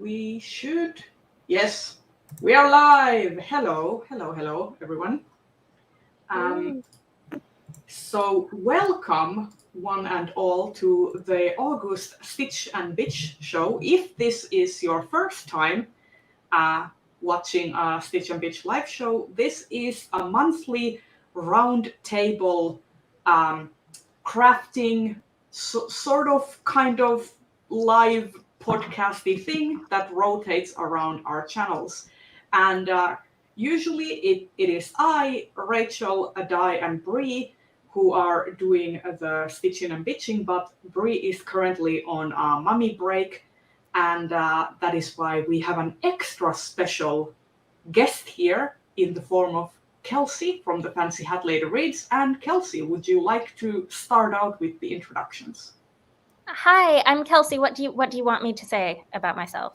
We should. Yes, we are live. Hello, everyone. So welcome one and all to the August Stitch and Bitch show. If this is your first time watching a Stitch and Bitch live show, this is a monthly round table crafting sort of kind of live podcasty thing that rotates around our channels. And usually it is I, Rachel, Adai, and Bree who are doing the stitching and bitching, but Bree is currently on a mummy break, and that is why we have an extra special guest here in the form of Kelsey from the Fancy Hat Lady Reads. And Kelsey, would you like to start out with the introductions? Hi, I'm Kelsey. What do you want me to say about myself?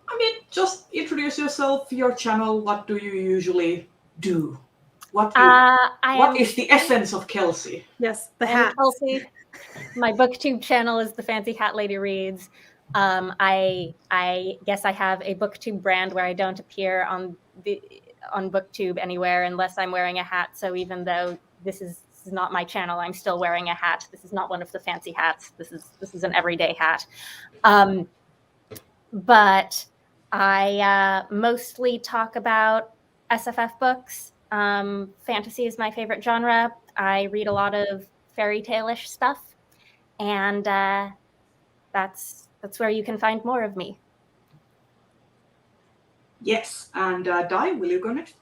I mean, just introduce yourself, your channel. What do you usually do? What is the essence of Kelsey? Yes, the hat. Kelsey. My booktube channel is the Fancy Hat Lady Reads. I guess I have a booktube brand where I don't appear on booktube anywhere unless I'm wearing a hat. So even though this is not my channel, I'm still wearing a hat. This is not one of the fancy hats. This is an everyday hat. But I mostly talk about SFF books. Fantasy is my favorite genre. I read a lot of fairy tale-ish stuff, and that's where you can find more of me. Yes, and Di, will you go next?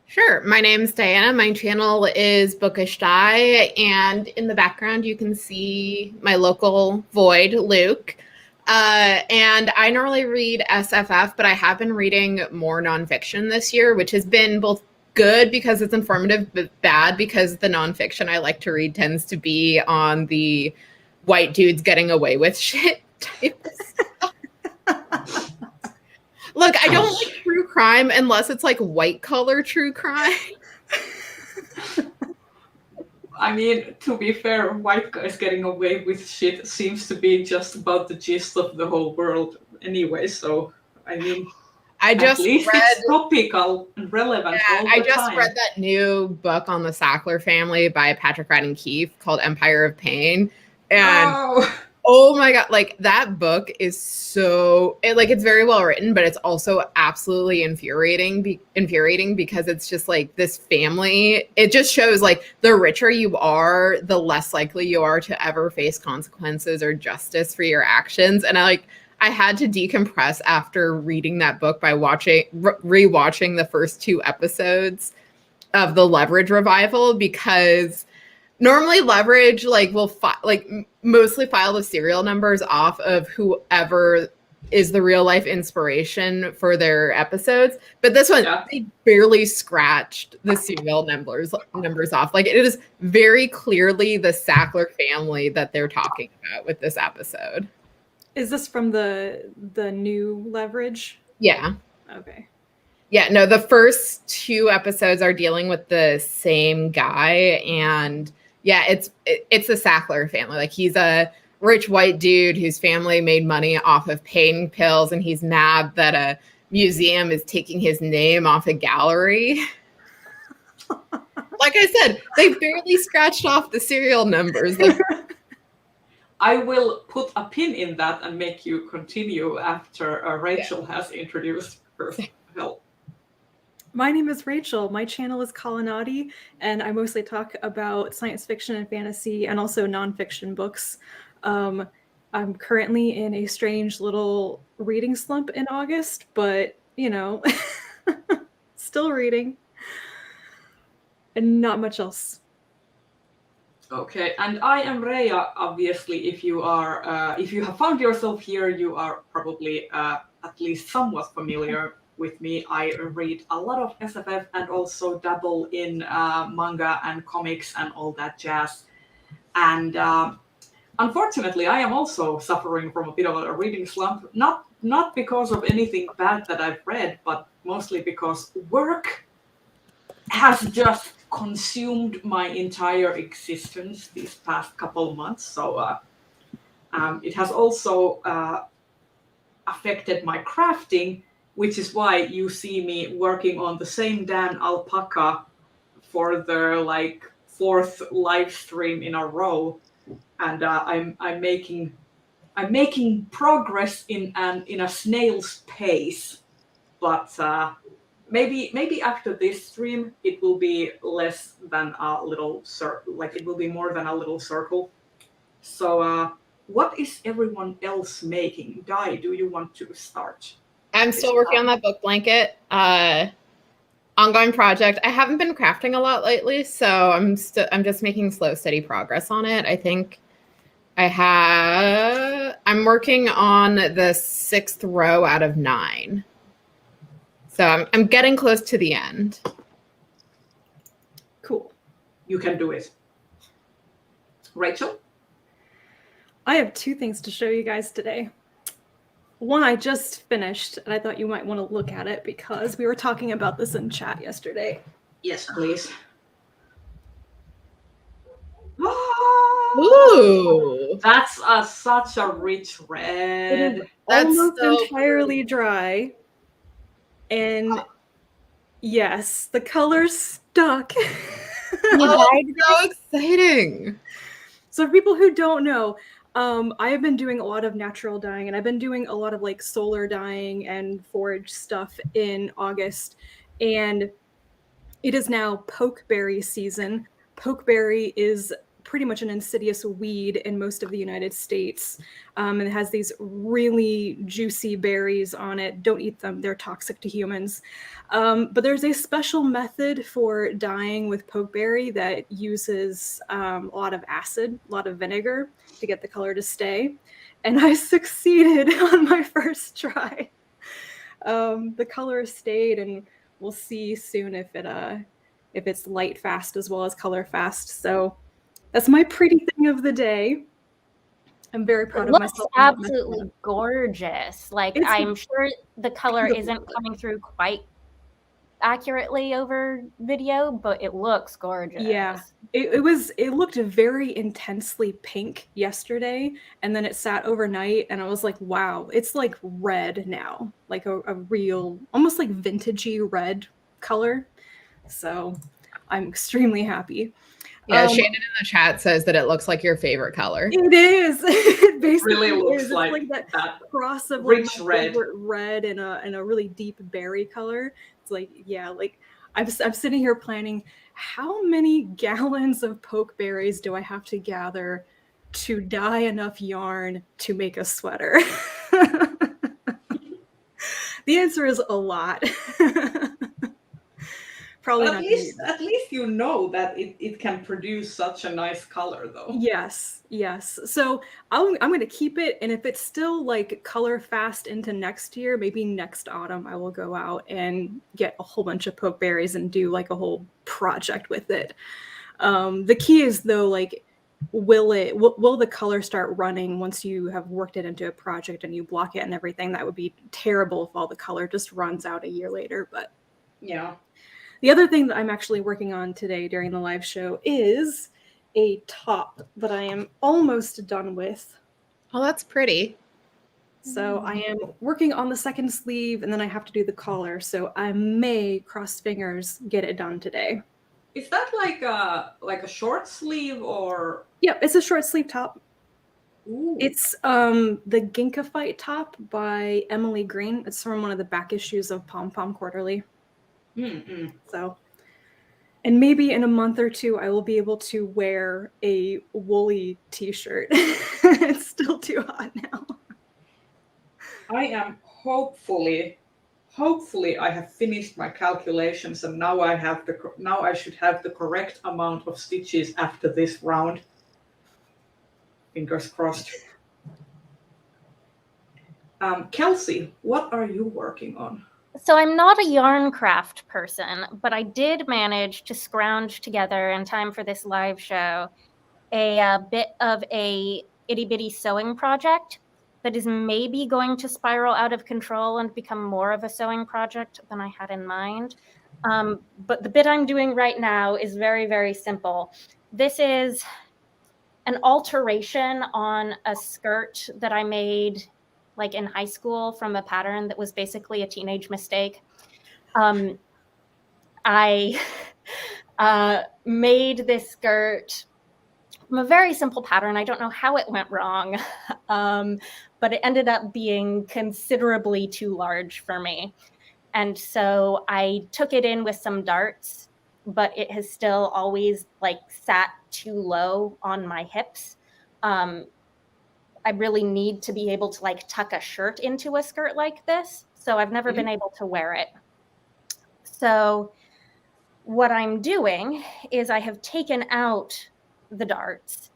Sure. My name's Diana. My channel is Bookish Di, and in the background you can see my local void, Luke. And I normally read SFF, but I have been reading more nonfiction this year, which has been both good because it's informative, but bad because the nonfiction I like to read tends to be on the white dudes getting away with shit type stuff. Look, I don't like true crime unless it's like white collar true crime. I mean, to be fair, white guys getting away with shit seems to be just about the gist of the whole world anyway, so I mean, at least it's topical and relevant all the time. I just read that new book on the Sackler family by Patrick Radden Keefe called Empire of Pain. And oh my God, like that book is it's very well written, but it's also absolutely infuriating because it's just like this family. It just shows like the richer you are, the less likely you are to ever face consequences or justice for your actions. And I had to decompress after reading that book by rewatching the first 2 episodes of the Leverage revival, because normally Leverage will mostly file the serial numbers off of whoever is the real life inspiration for their episodes. But this one, they barely scratched the serial numbers off. Like, it is very clearly the Sackler family that they're talking about with this episode. Is this from the new Leverage? Yeah. Okay. Yeah, no, the first 2 episodes are dealing with the same guy, and yeah, it's the Sackler family. Like, he's a rich white dude whose family made money off of pain pills, and he's mad that a museum is taking his name off a gallery. Like I said, they barely scratched off the serial numbers. I will put a pin in that and make you continue after Rachel has introduced herself. My name is Rachel. My channel is Colonati, and I mostly talk about science fiction and fantasy and also nonfiction books. I'm currently in a strange little reading slump in August, but, still reading. And not much else. Okay, and I am Rhea. Obviously, if you have found yourself here, you are probably at least somewhat familiar with me. I read a lot of SFF and also dabble in manga and comics and all that jazz. And unfortunately, I am also suffering from a bit of a reading slump. Not because of anything bad that I've read, but mostly because work has just consumed my entire existence these past couple of months. So it has also affected my crafting, which is why you see me working on the same damn alpaca for the like 4th live stream in a row, and I'm making progress in a snail's pace, but maybe after this stream it will be less than a little circle, like it will be more than a little circle. So what is everyone else making? Dai, do you want to start? I'm still working on that book blanket. Ongoing project. I haven't been crafting a lot lately, so I'm just making slow, steady progress on it. I think I'm working on the 6th row out of 9. So I'm getting close to the end. Cool. You can do it. Rachel? I have 2 things to show you guys today. One I just finished, and I thought you might want to look at it because we were talking about this in chat yesterday. Yes, please. Ooh, That's such a rich red. It is That's almost so entirely dry. And yes, the color's stuck. so exciting. So for people who don't know, I have been doing a lot of natural dyeing, and I've been doing a lot of like solar dyeing and forage stuff in August. And it is now pokeberry season. Pokeberry is pretty much an insidious weed in most of the United States. And it has these really juicy berries on it. Don't eat them, they're toxic to humans. But there's a special method for dyeing with pokeberry that uses a lot of acid, a lot of vinegar to get the color to stay. And I succeeded on my first try. The color stayed, and we'll see soon if it's light fast as well as color fast. So that's my pretty thing of the day. I'm very proud of It looks myself. absolutely gorgeous. Like, I'm sure the color beautiful isn't coming through quite accurately over video, but it looks gorgeous. Yeah, it looked very intensely pink yesterday, and then it sat overnight, and I was like, wow, it's like red now, like a real, almost like vintagey red color. So I'm extremely happy. Yeah, Shannon in the chat says that it looks like your favorite color. It is. It basically Really looks is. like It's like that cross of rich like my red. favorite red and a really deep berry color. It's like, yeah, like I'm sitting here planning how many gallons of pokeberries do I have to gather to dye enough yarn to make a sweater? The answer is a lot. Probably But not. at least you know that it can produce such a nice color, though. Yes. So I'm going to keep it, and if it's still like color fast into next year, maybe next autumn, I will go out and get a whole bunch of pokeberries and do like a whole project with it. The key is though, like, will the color start running once you have worked it into a project and you block it and everything? That would be terrible if all the color just runs out a year later. But yeah. The other thing that I'm actually working on today during the live show is a top that I am almost done with. Oh, that's pretty. So I am working on the second sleeve, and then I have to do the collar. So I may, cross fingers, get it done today. Is that like a short sleeve or? Yeah, it's a short sleeve top. Ooh. It's the Ginka Fight top by Emily Green. It's from one of the back issues of Pom Pom Quarterly. So, and maybe in a month or two, I will be able to wear a woolly t-shirt. It's still too hot now. I am hopefully I have finished my calculations, and now I should have the correct amount of stitches after this round. Fingers crossed. Kelsey, what are you working on? So I'm not a yarn craft person, but I did manage to scrounge together in time for this live show a bit of a itty bitty sewing project that is maybe going to spiral out of control and become more of a sewing project than I had in mind. But the bit I'm doing right now is very, very simple. This is an alteration on a skirt that I made like in high school from a pattern that was basically a teenage mistake. I made this skirt from a very simple pattern. I don't know how it went wrong, but it ended up being considerably too large for me. And so I took it in with some darts, but it has still always like sat too low on my hips. I really need to be able to like tuck a shirt into a skirt like this. So I've never been able to wear it. So what I'm doing is I have taken out the darts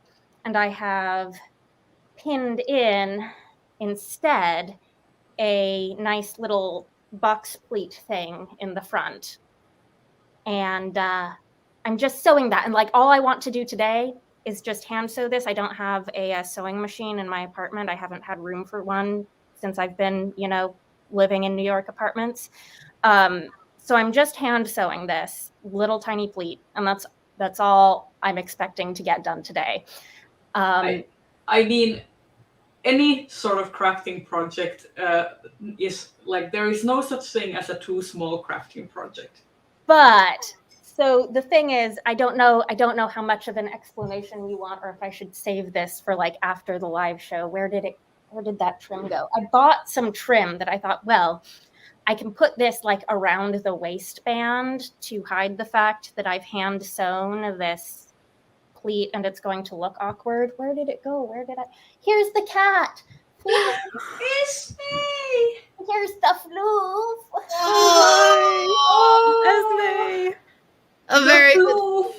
and I have pinned in instead a nice little box pleat thing in the front. And I'm just sewing that. And like all I want to do today is just hand sew this. I don't have a sewing machine in my apartment. I haven't had room for one since I've been, living in New York apartments. So I'm just hand sewing this little tiny pleat, and that's all I'm expecting to get done today. I mean, any sort of crafting project is like, there is no such thing as a too small crafting project. But so the thing is, I don't know how much of an explanation you want, or if I should save this for like after the live show. Where did that trim go? I bought some trim that I thought, well, I can put this like around the waistband to hide the fact that I've hand sewn this pleat and it's going to look awkward. Where did it go? Here's the cat. It's me. Here's the floof. Esme. A very good.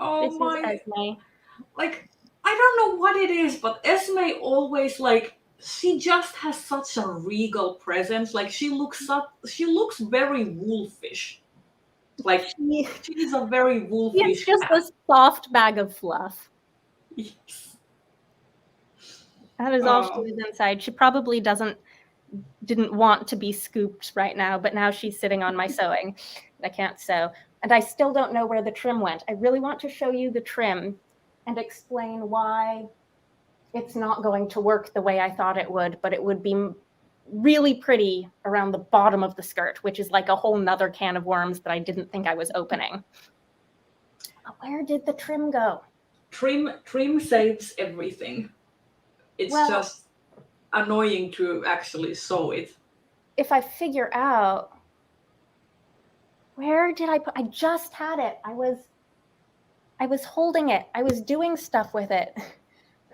Oh This my! is Esme. Like, I don't know what it is, but Esme always like, she just has such a regal presence. Like she looks very wolfish. Like she's a very wolfish. It's just a soft bag of fluff. Yes. That is all she is inside. She probably didn't want to be scooped right now, but now she's sitting on my sewing. I can't sew. And I still don't know where the trim went. I really want to show you the trim and explain why it's not going to work the way I thought it would, but it would be really pretty around the bottom of the skirt, which is like a whole nother can of worms that I didn't think I was opening. Where did the trim go? Trim saves everything. It's just annoying to actually sew it. If I figure out, where did I just had it. I was holding it. I was doing stuff with it.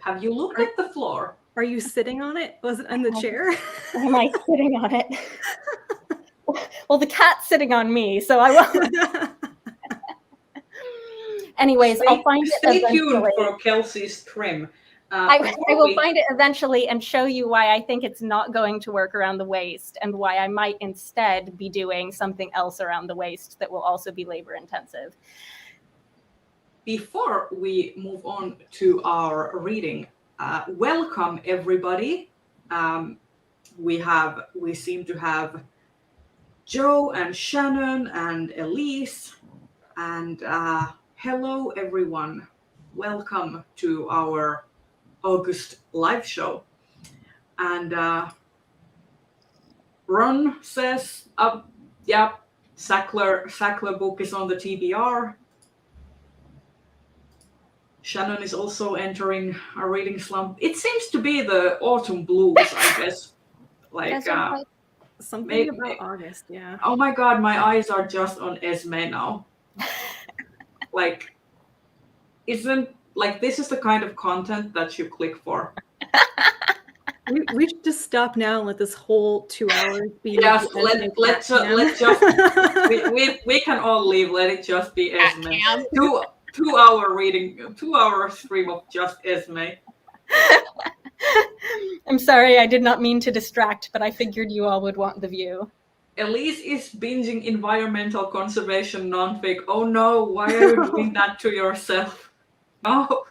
Have you looked at the floor? Are you sitting on it? Was it in the chair? Am I sitting on it? Well, the cat's sitting on me, so I won't. Anyways, I'll find it eventually. Stay tuned for Kelsey's trim. I will find it eventually and show you why I think it's not going to work around the waist and why I might instead be doing something else around the waist that will also be labor intensive. Before we move on to our reading, welcome everybody. We seem to have Joe and Shannon and Elise, and hello everyone. Welcome to our August live show. And Ron says, yeah, Sackler book is on the TBR. Shannon is also entering a reading slump. It seems to be the autumn blues, I guess. Like something about August, yeah. Oh my god, my eyes are just on Esme now. Like, this is the kind of content that you click for. We should just stop now and let this whole 2 hours be. Yes, let's just we can all leave. Let it just be Esme. 2 hour reading, 2 hour stream of just Esme. I'm sorry, I did not mean to distract, but I figured you all would want the view. Elise is binging environmental conservation non-fic. Oh no, why are you doing that to yourself? No.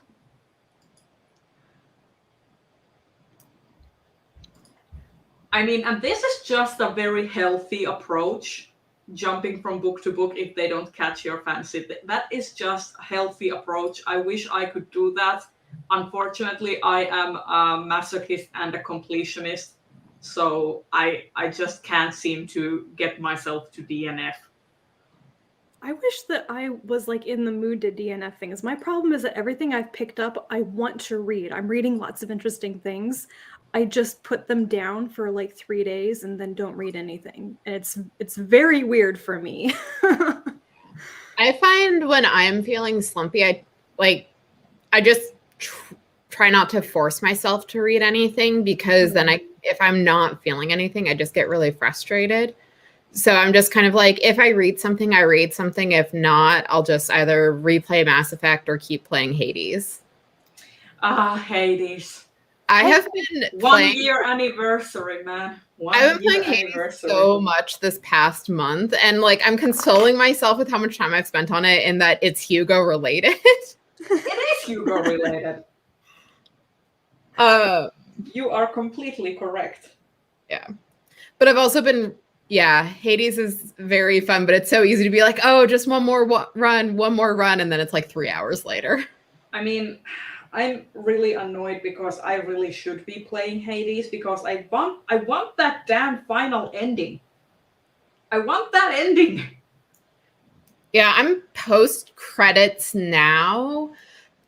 I mean, and this is just a very healthy approach, jumping from book to book if they don't catch your fancy. That is just a healthy approach. I wish I could do that. Unfortunately, I am a masochist and a completionist, so I just can't seem to get myself to DNF. I wish that I was like in the mood to DNF things. My problem is that everything I've picked up, I want to read. I'm reading lots of interesting things. I just put them down for like 3 days and then don't read anything. And it's very weird for me. I find when I'm feeling slumpy, I just try not to force myself to read anything, because then if I'm not feeling anything, I just get really frustrated. So I'm just kind of like, if I read something, I read something. If not, I'll just either replay Mass Effect or keep playing Hades. Hades. I have been 1 year anniversary, man. I've been playing Hades so much this past month, and like I'm consoling myself with how much time I've spent on it, and that it's Hugo related. It is Hugo related. You are completely correct. Yeah. But I've also been, Hades is very fun, but it's so easy to be like, oh, just one more run, and then it's like 3 hours later. I mean, I'm really annoyed because I really should be playing Hades, because I want that damn final ending. I want that ending. Yeah, I'm post credits now.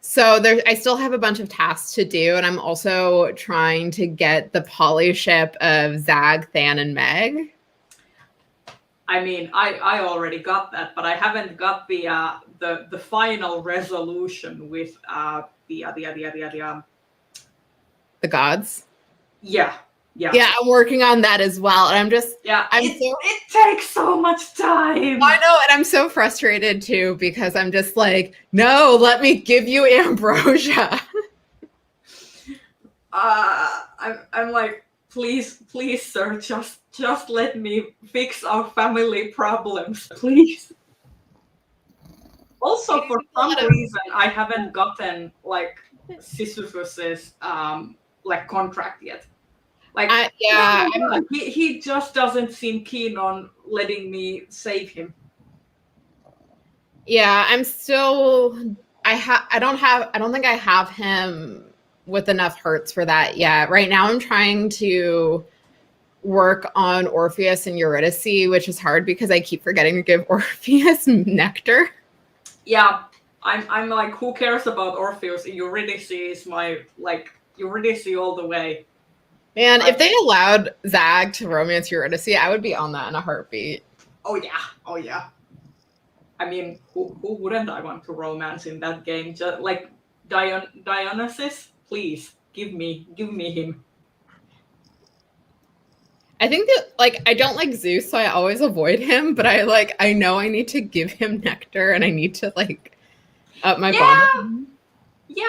So I still have a bunch of tasks to do, and I'm also trying to get the poly ship of Zag, Than, and Meg. I mean, I already got that, but I haven't got the final resolution with the gods. Yeah. Yeah, I'm working on that as well, and I'm just it takes so much time. I know, and I'm so frustrated too, because I'm just like, no, let me give you ambrosia. I'm like, please, sir, just let me fix our family problems, please. Also, for some reason, I haven't gotten like Sisyphus's like contract yet. Like, he just doesn't seem keen on letting me save him. Yeah, I'm still. I don't think I have him with enough hurts for that yet. Right now, I'm trying to work on Orpheus and Eurydice, which is hard because I keep forgetting to give Orpheus nectar. Yeah, I'm like, who cares about Orpheus? Eurydice is my Eurydice all the way. Man, if they allowed Zag to romance Eurydice, I would be on that in a heartbeat. Oh yeah. I mean, who wouldn't I want to romance in that game? Just like Dionysus, please give me him. I think that I don't like Zeus, so I always avoid him. But I know I need to give him nectar, and I need to up my bond. Yeah,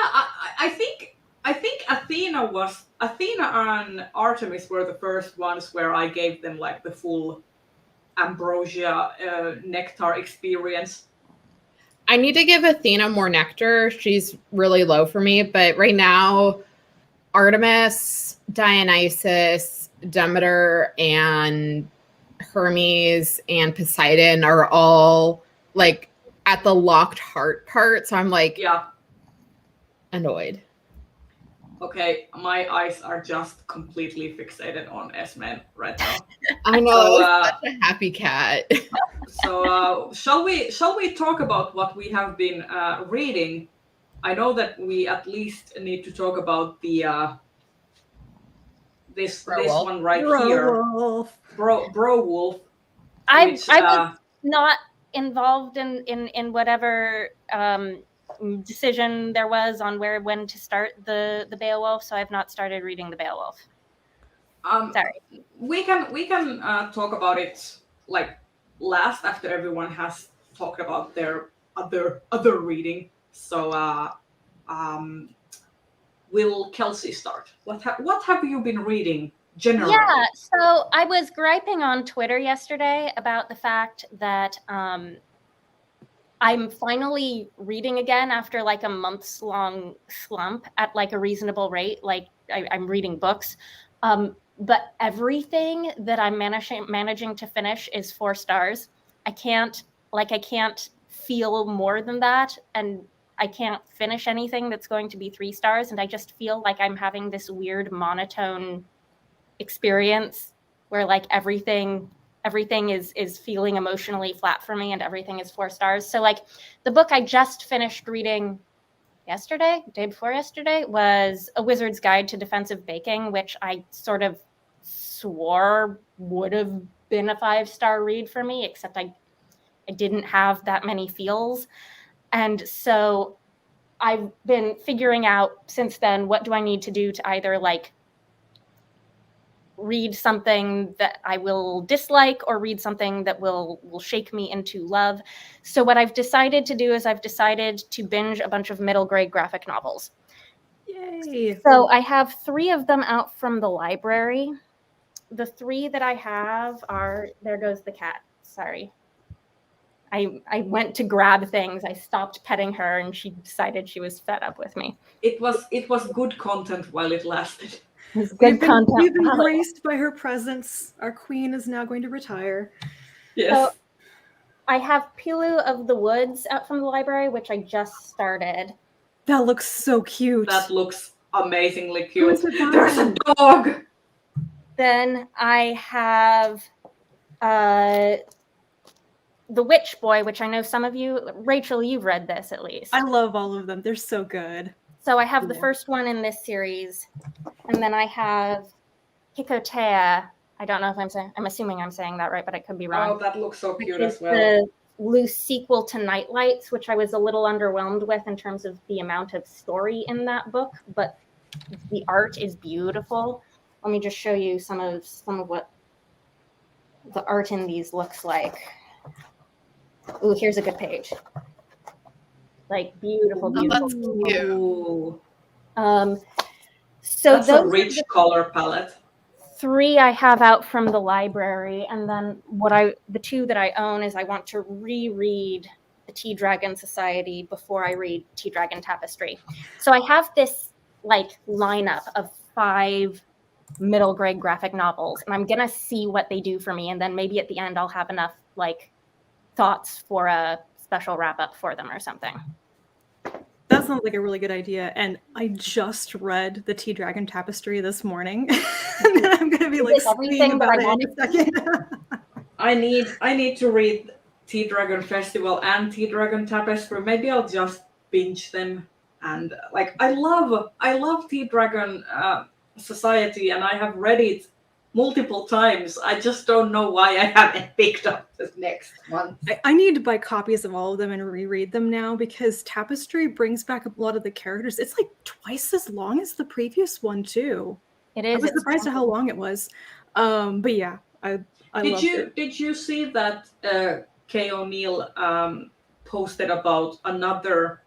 I think Athena and Artemis were the first ones where I gave them the full ambrosia nectar experience. I need to give Athena more nectar. She's really low for me, but right now Artemis, Dionysus, Demeter, and Hermes and Poseidon are all at the locked heart part, so I'm annoyed. Okay, my eyes are just completely fixated on S-Men right now. I know, such a happy cat. So shall we talk about what we have been reading? I know that we at least need to talk about the this one right here, Bro Wolf. I was not involved in whatever decision there was on when to start the Beowulf, so I've not started reading the Beowulf. Sorry. We can talk about it last after everyone has talked about their other reading. So will Kelsey start? What have you been reading generally? Yeah, so I was griping on Twitter yesterday about the fact that I'm finally reading again after a months long slump at a reasonable rate. I'm reading books, but everything that I'm managing to finish is 4 stars. I can't feel more than that, and finish anything that's going to be 3 stars, and I just feel like I'm having this weird monotone experience where like everything is feeling emotionally flat for me and everything is 4 stars. So like the book I just finished reading day before yesterday, was A Wizard's Guide to Defensive Baking, which I sort of swore would have been a 5-star read for me, except I didn't have that many feels. And so I've been figuring out since then, what do I need to do to either like read something that I will dislike or read something that will shake me into love. So what I've decided to do is I've decided to binge a bunch of middle grade graphic novels. Yay. So I have 3 of them out from the library. The 3 that I have are, there goes the cat. Sorry. I went to grab things. I stopped petting her and she decided she was fed up with me. It was good content while it lasted. It was good content. We've been graced by her presence. Our queen is now going to retire. Yes. So I have Pilu of the Woods out from the library, which I just started. That looks so cute. That looks amazingly Who cute. is the dog? There's a dog. Then I have The Witch Boy, which I know some of you, Rachel, you've read this at least. I love all of them. They're so good. So I have the first one in this series, and then I have Hikotea. I don't know if I'm assuming I'm saying that right, but I could be wrong. Oh, that looks so cute Which is as well. the loose sequel to Nightlights, which I was a little underwhelmed with in terms of the amount of story in that book, but the art is beautiful. Let me just show you some of what the art in these looks like. Ooh, here's a good page. Like beautiful, beautiful. That's cute. Ooh, So that's a those rich color palette. 3 I have out from the library, and then the 2 that I own is I want to reread the Tea Dragon Society before I read Tea Dragon Tapestry. So I have this like lineup of 5 middle grade graphic novels, and I'm gonna see what they do for me, and then maybe at the end I'll have enough like thoughts for a special wrap up for them or something. That sounds like a really good idea. And I just read the Tea Dragon Tapestry this morning. And I'm gonna be like everything about that I it in a second. I need to read Tea Dragon Festival and Tea Dragon Tapestry. Maybe I'll just binge them. And like I love Tea Dragon Society, and I have read it multiple times. I just don't know why I haven't picked up the next one. I need to buy copies of all of them and reread them now, because Tapestry brings back a lot of the characters. It's like twice as long as the previous one too. It is. I was surprised at how long it was. But yeah, I loved it. Did you see that Kay O'Neill posted about another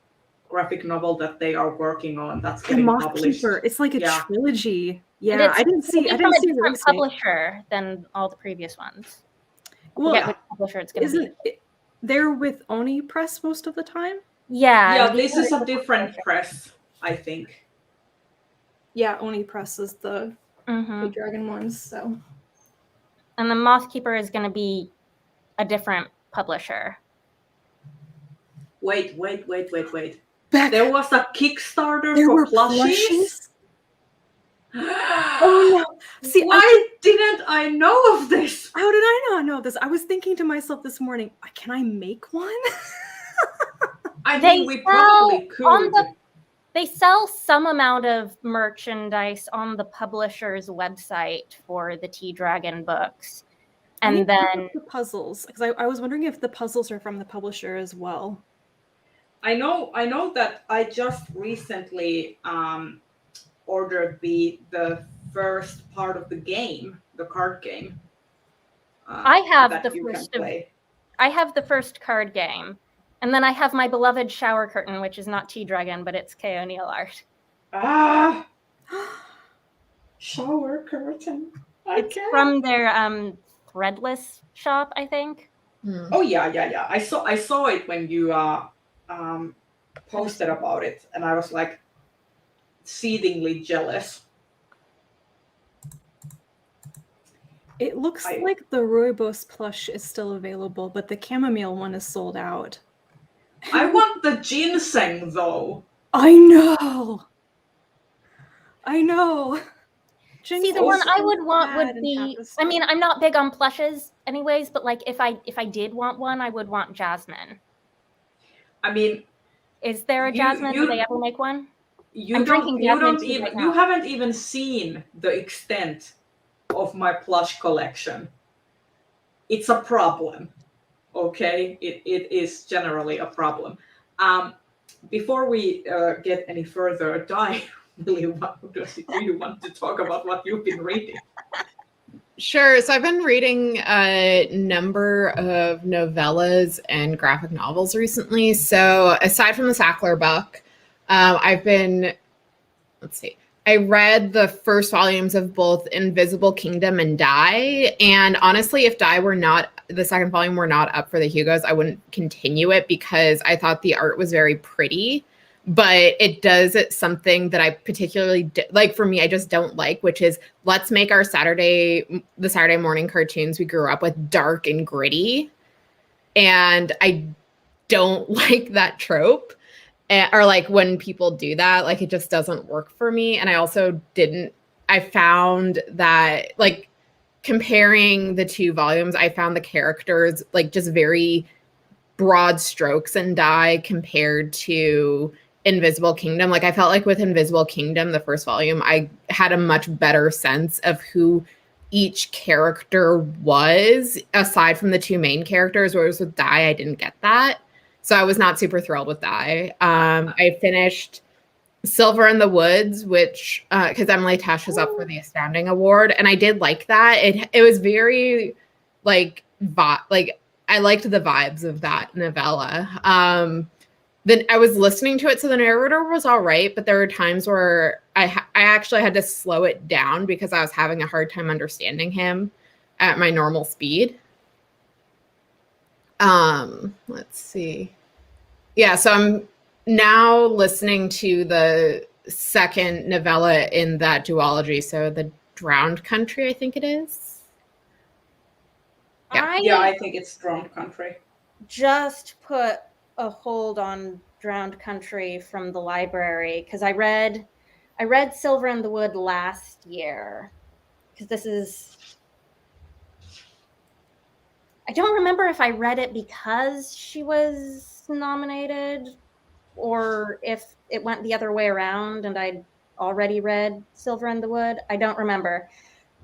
graphic novel that they are working on that's The getting Moth published? Keeper. It's like a Yeah. trilogy. And Yeah, I didn't see from a the different release date. publisher than all the previous ones. Well, Forget which publisher it's going to be. isn't it, they're with Oni Press most of the time? Yeah, and this is a different press, I think. Yeah, Oni Press is the Mhm. Dragon ones. So And the Moth Keeper is going to be a different publisher. Wait. Beck, There was a Kickstarter there for were plushies? Oh no! See, Why didn't I know of this? how did I not know this? I was thinking to myself this morning, can I make one? I They mean, we sell probably on could. They sell some amount of merchandise on the publisher's website for the Tea Dragon books. I need And to look then up the puzzles, because I was wondering if the puzzles are from the publisher as well. I know that I just recently ordered the first part of the game, the card game. I have that the you can first of play. I have the first card game. And then I have my beloved Shower Curtain, which is not Tea Dragon, but it's Kay O'Neill art. Ah, Shower Curtain. It's from their Threadless shop, I think. Oh yeah. I saw it when you posted about it, and I was like seethingly jealous. It looks like the Rooibos plush is still available, but the chamomile one is sold out. I want the ginseng though. I know. I know. See, the one I Ginseng's would so want bad would in be, fantasy. I mean, I'm not big on plushes anyways, but like if I did want one, I would want Jasmine. I mean, Is there a Jasmine? Do they ever make one? you I'm don't drinking you Jasmine don't tea even right you now. haven't even seen the extent of my plush collection. It's a problem. Okay, it is generally a problem. Before we get any further, Di, really, do you want to talk about what you've been reading? Sure. So I've been reading a number of novellas and graphic novels recently. So aside from the Sackler book, I've been, let's see, I read the first volumes of both Invisible Kingdom and Die. And honestly, if Die were not, the second volume were not up for the Hugos, I wouldn't continue it because I thought the art was very pretty. But it does something that I particularly like. For me, I just don't like, which is let's make the Saturday morning cartoons we grew up with dark and gritty. And I don't like that trope. Or like when people do that, like it just doesn't work for me. And I found that like comparing the two volumes, I found the characters like just very broad strokes and Die compared to Invisible Kingdom. Like I felt like with Invisible Kingdom, the first volume, I had a much better sense of who each character was aside from the two main characters, whereas with Die, I didn't get that. So I was not super thrilled with Die. I finished Silver in the Woods, which because Emily Tesh was up for the Astounding Award, and I did like that. It was very like I liked the vibes of that novella. Then I was listening to it, so the narrator was all right, but there were times where I actually had to slow it down because I was having a hard time understanding him at my normal speed. Let's see. Yeah, so I'm now listening to the second novella in that duology, so The Drowned Country, I think it is. Yeah, I think it's Drowned Country. Just put a hold on Drowned Country from the library because I read Silver in the Wood last year because this is, I don't remember if I read it because she was nominated or if it went the other way around and I'd already read Silver in the Wood. I don't remember,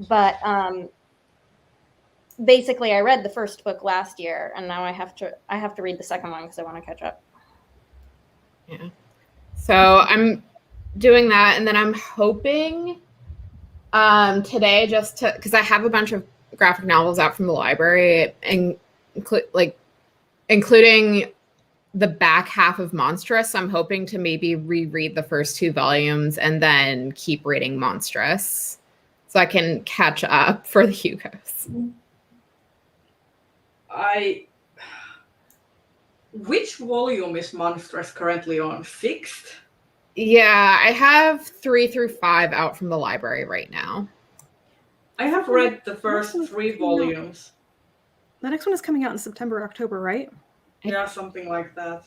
but basically I read the first book last year and now I have to read the second one because I want to catch up. Yeah. So I'm doing that, and then I'm hoping today just to, because I have a bunch of graphic novels out from the library, and including the back half of Monstrous. I'm hoping to maybe reread the first two volumes and then keep reading Monstrous so I can catch up for the Hugos. Which volume is Monstrous currently on? 6th? Yeah, I have 3 through 5 out from the library right now. I have read the first 3 volumes. The next one is coming out in September, October, right? Yeah, something like that.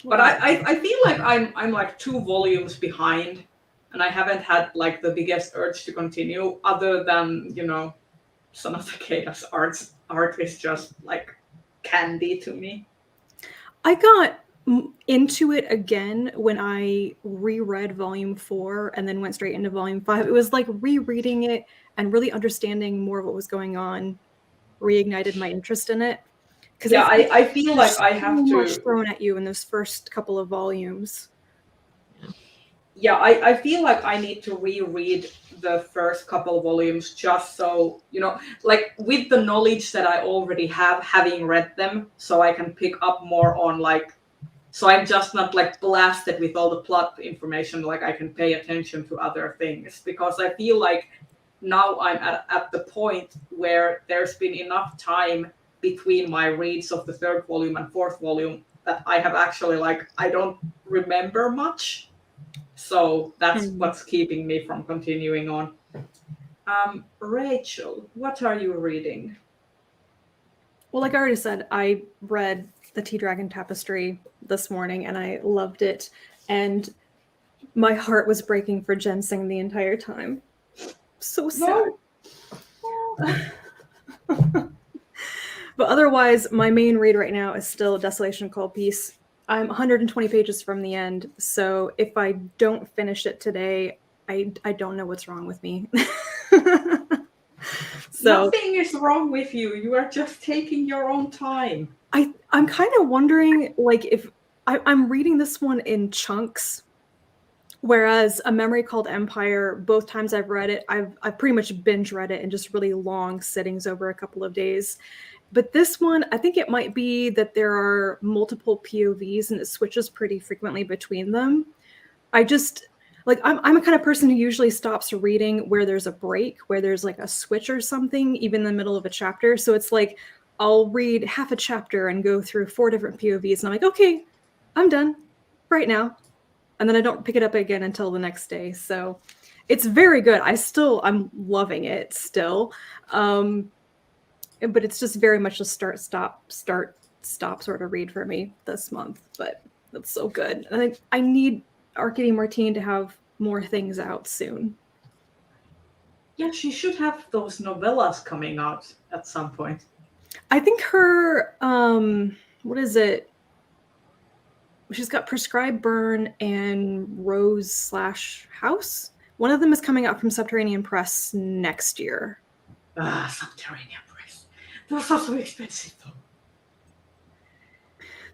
But I feel like I'm like 2 volumes behind, and I haven't had like the biggest urge to continue, other than, you know, Son of the Chaos art is just like candy to me. I got into it again when I reread volume 4 and then went straight into volume 5. It was like rereading it and really understanding more of what was going on reignited my interest in it. Because yeah, I feel like I have so to much thrown at you in those first couple of volumes. Yeah, I feel like I need to reread the first couple volumes just so, you know, like with the knowledge that I already have, having read them, so I can pick up more on like, so I'm just not like blasted with all the plot information, like I can pay attention to other things, because I feel like now I'm at the point where there's been enough time between my reads of the 3rd volume and 4th volume that I have actually like, I don't remember much. So that's what's keeping me from continuing on. Rachel, what are you reading? Well, like I already said, I read the Tea Dragon Tapestry this morning, and I loved it. And my heart was breaking for Ginseng the entire time. So sad. No. But otherwise, my main read right now is still Desolation Called Peace. I'm 120 pages from the end, so if I don't finish it today, I don't know what's wrong with me. So nothing is wrong with you. You are just taking your own time. I'm kind of wondering, like, if I'm reading this one in chunks, whereas A Memory Called Empire, both times I've read it, I've pretty much binge read it in just really long sittings over a couple of days. But this one, I think it might be that there are multiple POVs and it switches pretty frequently between them. I just, like, I'm a kind of person who usually stops reading where there's a break, where there's like a switch or something, even in the middle of a chapter. So it's like, I'll read half a chapter and go through 4 different POVs. And I'm like, okay, I'm done right now. And then I don't pick it up again until the next day. So it's very good. I'm loving it still. But it's just very much a start, stop sort of read for me this month. But that's so good. And I need Arcady Martine to have more things out soon. Yeah, she should have those novellas coming out at some point. I think her, what is it? She's got Prescribed Burn and Rose/House. One of them is coming out from Subterranean Press next year. Subterranean Press. Those are so expensive, though.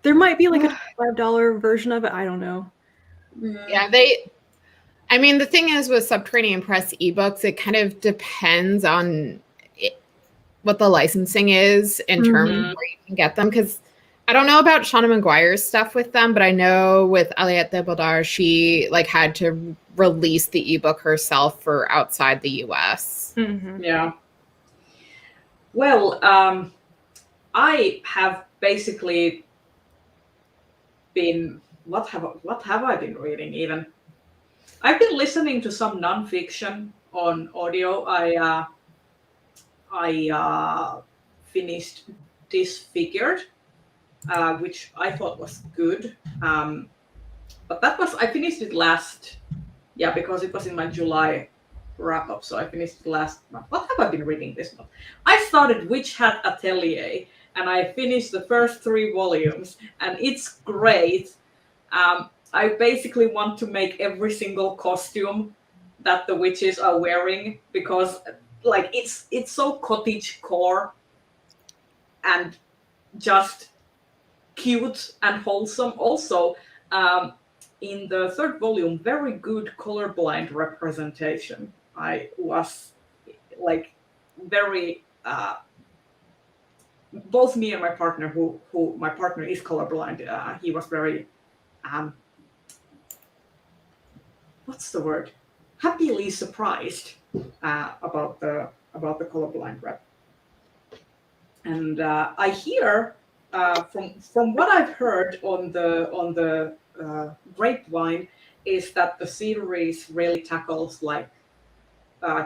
There might be like a $5 version of it. I don't know. Yeah, I mean, the thing is with Subterranean Press ebooks, it kind of depends on what the licensing is in terms of where you can get them. Because I don't know about Shauna Maguire's stuff with them, but I know with Aliette de Bodar, she like had to release the ebook herself for outside the US. Mm-hmm. Yeah. Well, I have basically been, what have I been reading even? I've been listening to some nonfiction on audio. I finished Disfigured, which I thought was good. But I finished it because it was in my July wrap up. So I finished it last month. What have I been reading this month? I started Witch Hat Atelier and I finished the first 3 volumes and it's great. I basically want to make every single costume that the witches are wearing because like it's so cottagecore and just cute and wholesome. Also, in the 3rd volume, very good colorblind representation. I was like very both me and my partner, who my partner is colorblind. He was very what's the word? Happily surprised about the colorblind rep. And I hear from what I've heard on the grapevine is that the series really tackles like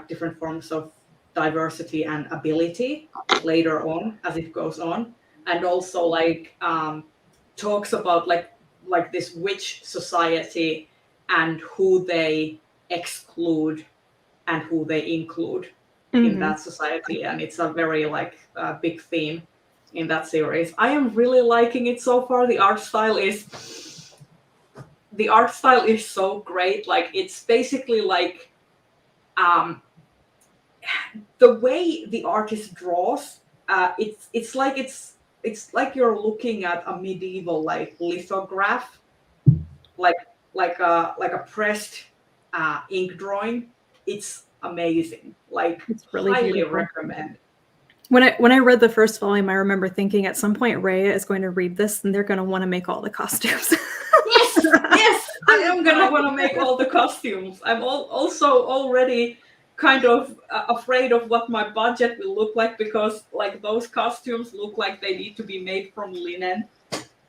different forms of diversity and ability later on as it goes on, and also like talks about like this witch society and who they exclude and who they include in that society, and it's a very like big theme in that series. I am really liking it so far. The art style is so great. Like it's basically like the way the artist draws. It's like you're looking at a medieval like lithograph, like a pressed ink drawing. It's amazing. Like It's really highly beautiful. recommend. When I read the first volume, I remember thinking at some point Rhea is going to read this and they're going to want to make all the costumes. Yes, I am gonna want to make all the costumes. I'm also already kind of afraid of what my budget will look like because like those costumes look like they need to be made from linen,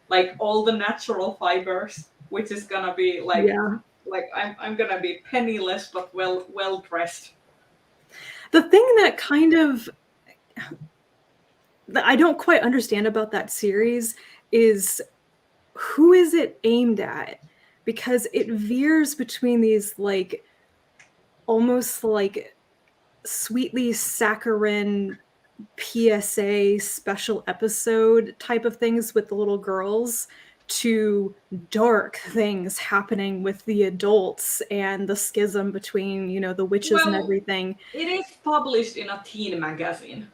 like all the natural fibers, which is gonna be like like I'm gonna be penniless but well dressed. The thing that kind of that I don't quite understand about that series is who is it aimed at? Because it veers between these like almost like sweetly saccharine PSA special episode type of things with the little girls to dark things happening with the adults and the schism between, you know, the witches and Well, everything. it is published in a teen magazine.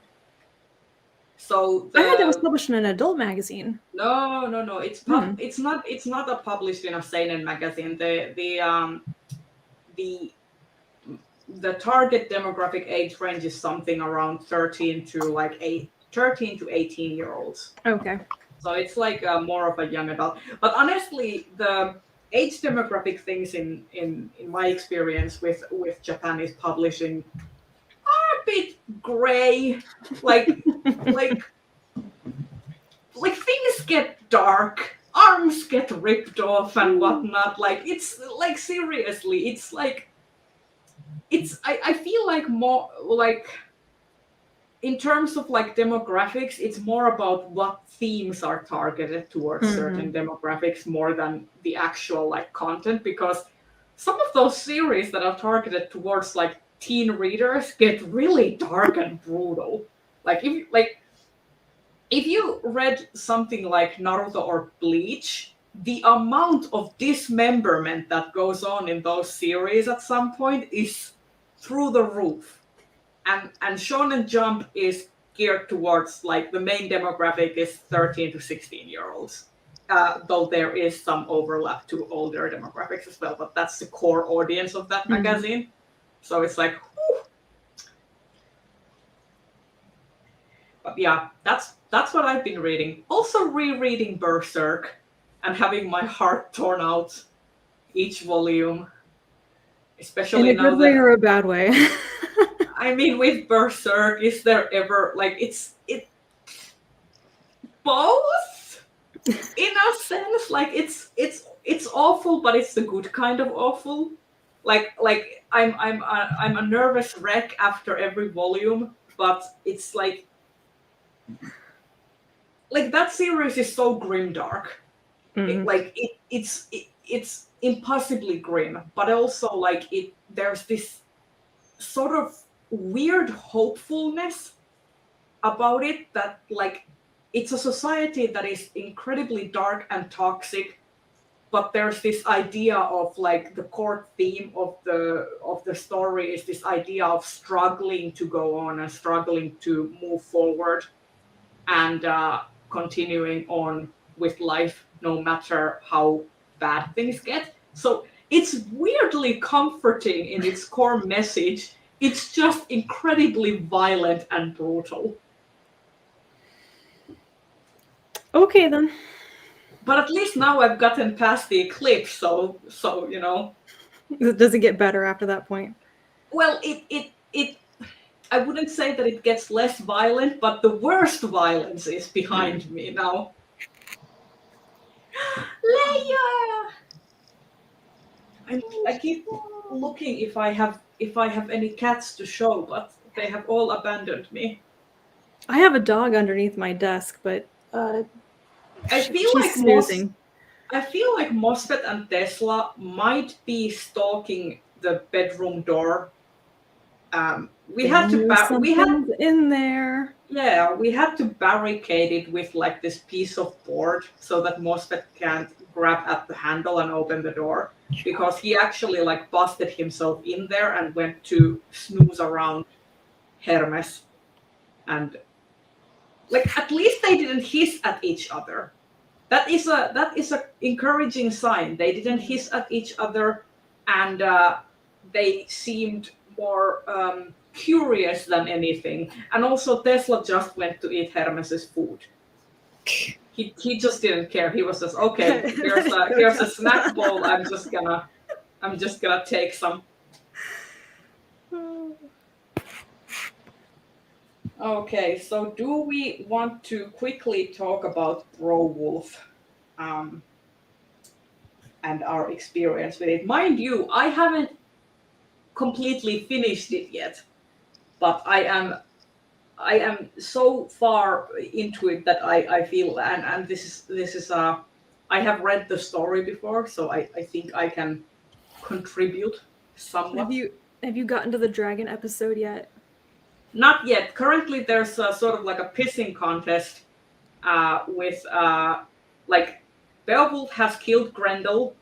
So I heard it was published in an adult magazine. no. It's it's not a published in a seinen magazine. The target demographic age range is something around 13 to 18-year-olds. Okay. So it's like more of a young adult. But honestly, the age demographic things in my experience with Japanese publishing are a bit gray. Like things get dark, arms get ripped off and whatnot. Like it's like seriously, it's like I feel like more like in terms of like demographics, it's more about what themes are targeted towards certain demographics more than the actual like content, because some of those series that are targeted towards like teen readers get really dark and brutal. Like if you read something like Naruto or Bleach, the amount of dismemberment that goes on in those series at some point is through the roof. And Shonen Jump is geared towards like the main demographic is 13 to 16-year-olds. Though there is some overlap to older demographics as well, but that's the core audience of that magazine. So it's like, whew. But yeah, that's what I've been reading. Also rereading Berserk and having my heart torn out each volume. Especially in a now good way or a bad way? I mean, with Berserk, is there ever like it both in a sense? Like it's awful, but it's the good kind of awful. Like I'm a nervous wreck after every volume, but it's like that series is so grimdark. It's impossibly grim, but also like there's this sort of weird hopefulness about it that like it's a society that is incredibly dark and toxic, but there's this idea of like the core theme of the story is this idea of struggling to go on and struggling to move forward and continuing on with life no matter how bad things get. So it's weirdly comforting in its core message. It's just incredibly violent and brutal. Okay, then. But at least now I've gotten past the eclipse, so you know. Does it get better after that point? Well, it I wouldn't say that it gets less violent, but the worst violence is behind me now. Leia! I keep looking if I have any cats to show, but they have all abandoned me. I have a dog underneath my desk, but I feel she's like snoozing. I feel like Mosfet and Tesla might be stalking the bedroom door. We had in there. Yeah, we had to barricade it with like this piece of board so that Mosfet can't grab at the handle and open the door, because he actually like busted himself in there and went to snooze around Hermes, and like at least they didn't hiss at each other. That is a encouraging sign. They didn't hiss at each other, and they seemed more curious than anything. And also Tesla just went to eat Hermes's food. He just didn't care. He was just okay. Here's a snack bowl. I'm just gonna take some. Okay, so do we want to quickly talk about Browolf and our experience with it? Mind you, I haven't completely finished it yet, but I am I am so far into it that I feel, and this is I have read the story before, so I think I can contribute somewhat. Have you gotten to the dragon episode yet? Not yet. Currently, there's a, sort of like a pissing contest with like Beowulf has killed Grendel.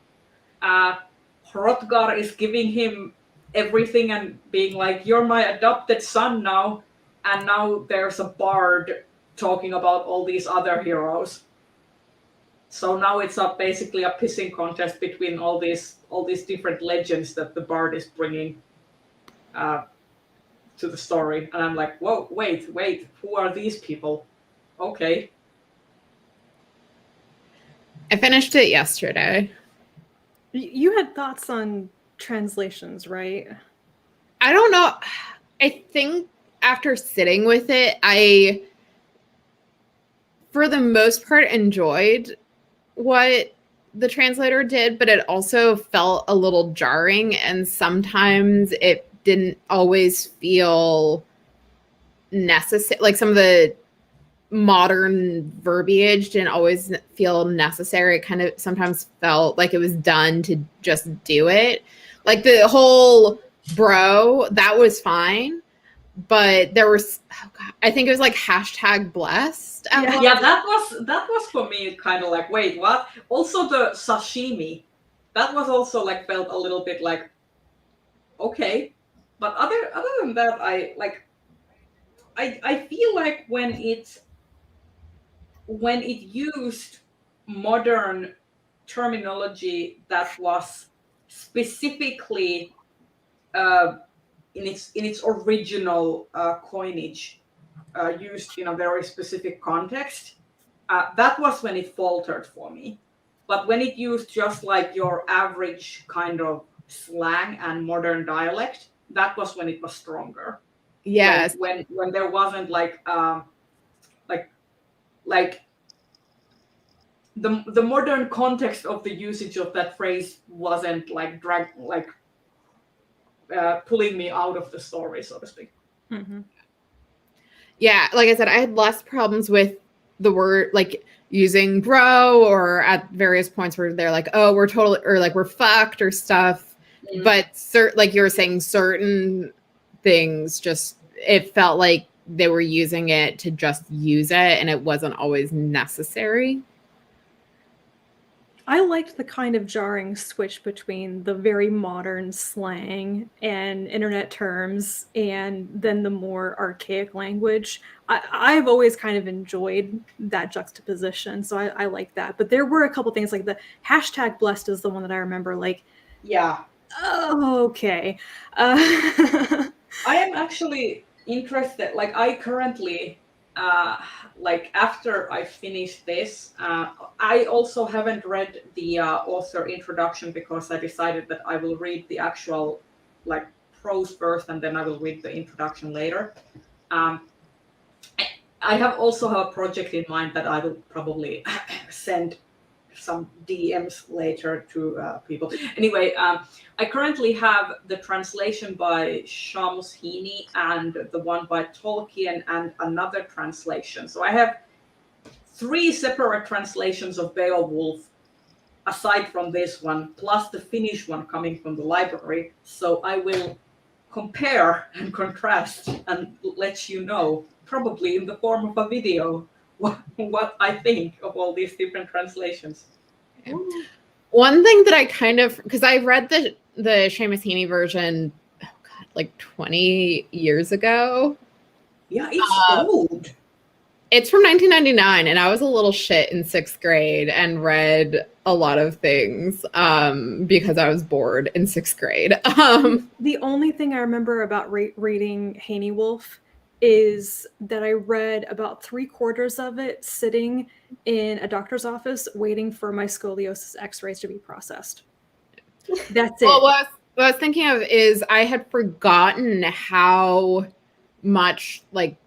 Hrothgar is giving him everything and being like, "You're my adopted son now." And now there's a bard talking about all these other heroes. So now it's basically a pissing contest between all these different legends that the bard is bringing to the story. And I'm like, whoa, wait, who are these people? Okay. I finished it yesterday. You had thoughts on translations, right? I don't know. I think after sitting with it, I, for the most part, enjoyed what the translator did, but it also felt a little jarring, and sometimes it didn't always feel necessary. Like some of the modern verbiage didn't always feel necessary. It kind of sometimes felt like it was done to just do it. Like the whole bro, that was fine. But there was, I think it was like #blessed. Yeah, that was for me kind of like, wait, what? Also the sashimi, that was also like felt a little bit like, okay. But other than that, I feel like when it used modern terminology that was specifically in its original coinage used in a very specific context, that was when it faltered for me. But when it used just like your average kind of slang and modern dialect, that was when it was stronger. Yes. When there wasn't like the modern context of the usage of that phrase wasn't like pulling me out of the story, so to speak. Mm-hmm. Yeah, like I said, I had less problems with the word, like using bro, or at various points where they're like, oh, we're totally, or like we're fucked or stuff. Mm-hmm. But like you were saying, certain things just, it felt like they were using it to just use it, and it wasn't always necessary. I liked the kind of jarring switch between the very modern slang and internet terms and then the more archaic language. I've always kind of enjoyed that juxtaposition, so I like that. But there were a couple things, like the #blessed is the one that I remember, like, yeah. Oh, okay. I am actually interested, like I currently, like after I finish this, I also haven't read the author introduction because I decided that I will read the actual like prose first and then I will read the introduction later. I have also a project in mind that I will probably send some DMs later to people. Anyway, I currently have the translation by Shamus Heaney and the one by Tolkien and another translation. So I have 3 separate translations of Beowulf aside from this one, plus the Finnish one coming from the library. So I will compare and contrast and let you know, probably in the form of a video, what I think of all these different translations. One thing that I kind of, because I read the Seamus Heaney version, oh God, like 20 years ago. Yeah, it's old. It's from 1999, and I was a little shit in 6th grade and read a lot of things because I was bored in 6th grade. The only thing I remember about reading Haney Wolf is that I read about 3/4 of it sitting in a doctor's office waiting for my scoliosis x-rays to be processed. That's it. Well, what I was thinking of is I had forgotten how much like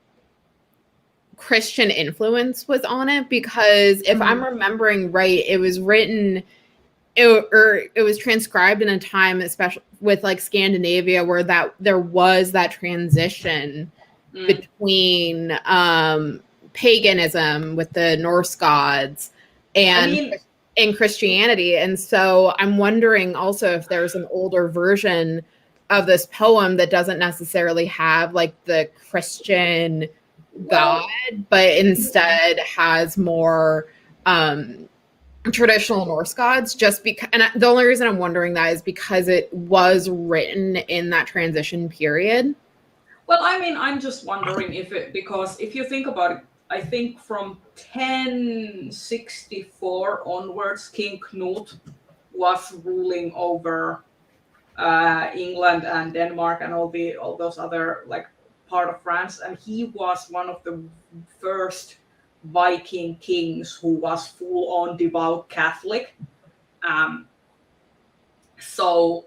Christian influence was on it, because if I'm remembering right, it was written it was transcribed in a time, especially with like Scandinavia, where that there was that transition between paganism with the Norse gods and Christianity. And so I'm wondering also if there's an older version of this poem that doesn't necessarily have like the Christian God, but instead has more traditional Norse gods, just because. And the only reason I'm wondering that is because it was written in that transition period. Well, I mean, I'm just wondering because if you think about it, I think from 1064 onwards, King Knut was ruling over England and Denmark and all those other like part of France, and he was one of the first Viking kings who was full on devout Catholic. So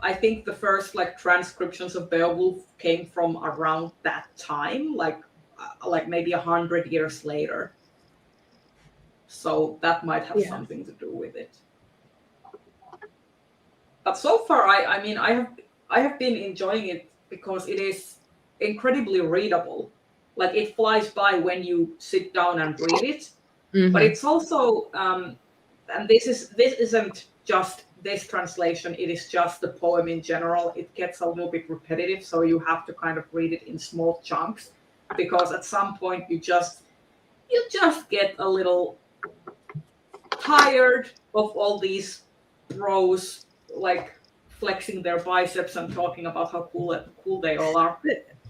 I think the first like transcriptions of Beowulf came from around that time, like maybe 100 years later. So that might have something to do with it. But so far, I mean, I have been enjoying it because it is incredibly readable. Like it flies by when you sit down and read it. But it's also, and this isn't just this translation. It is just the poem in general. It gets a little bit repetitive, so you have to kind of read it in small chunks because at some point you just get a little tired of all these bros like flexing their biceps and talking about how cool they all are.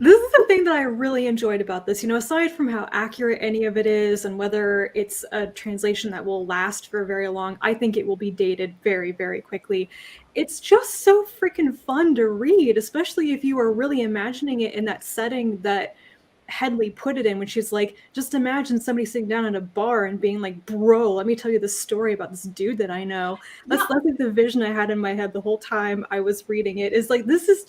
This is the thing that I really enjoyed about this. You know, aside from how accurate any of it is and whether it's a translation that will last for very long, I think it will be dated very, very quickly. It's just so freaking fun to read, especially if you are really imagining it in that setting that Hedley put it in when she's like, just imagine somebody sitting down at a bar and being like, bro, let me tell you this story about this dude that I know. That's like the vision I had in my head the whole time I was reading it. Is like, this is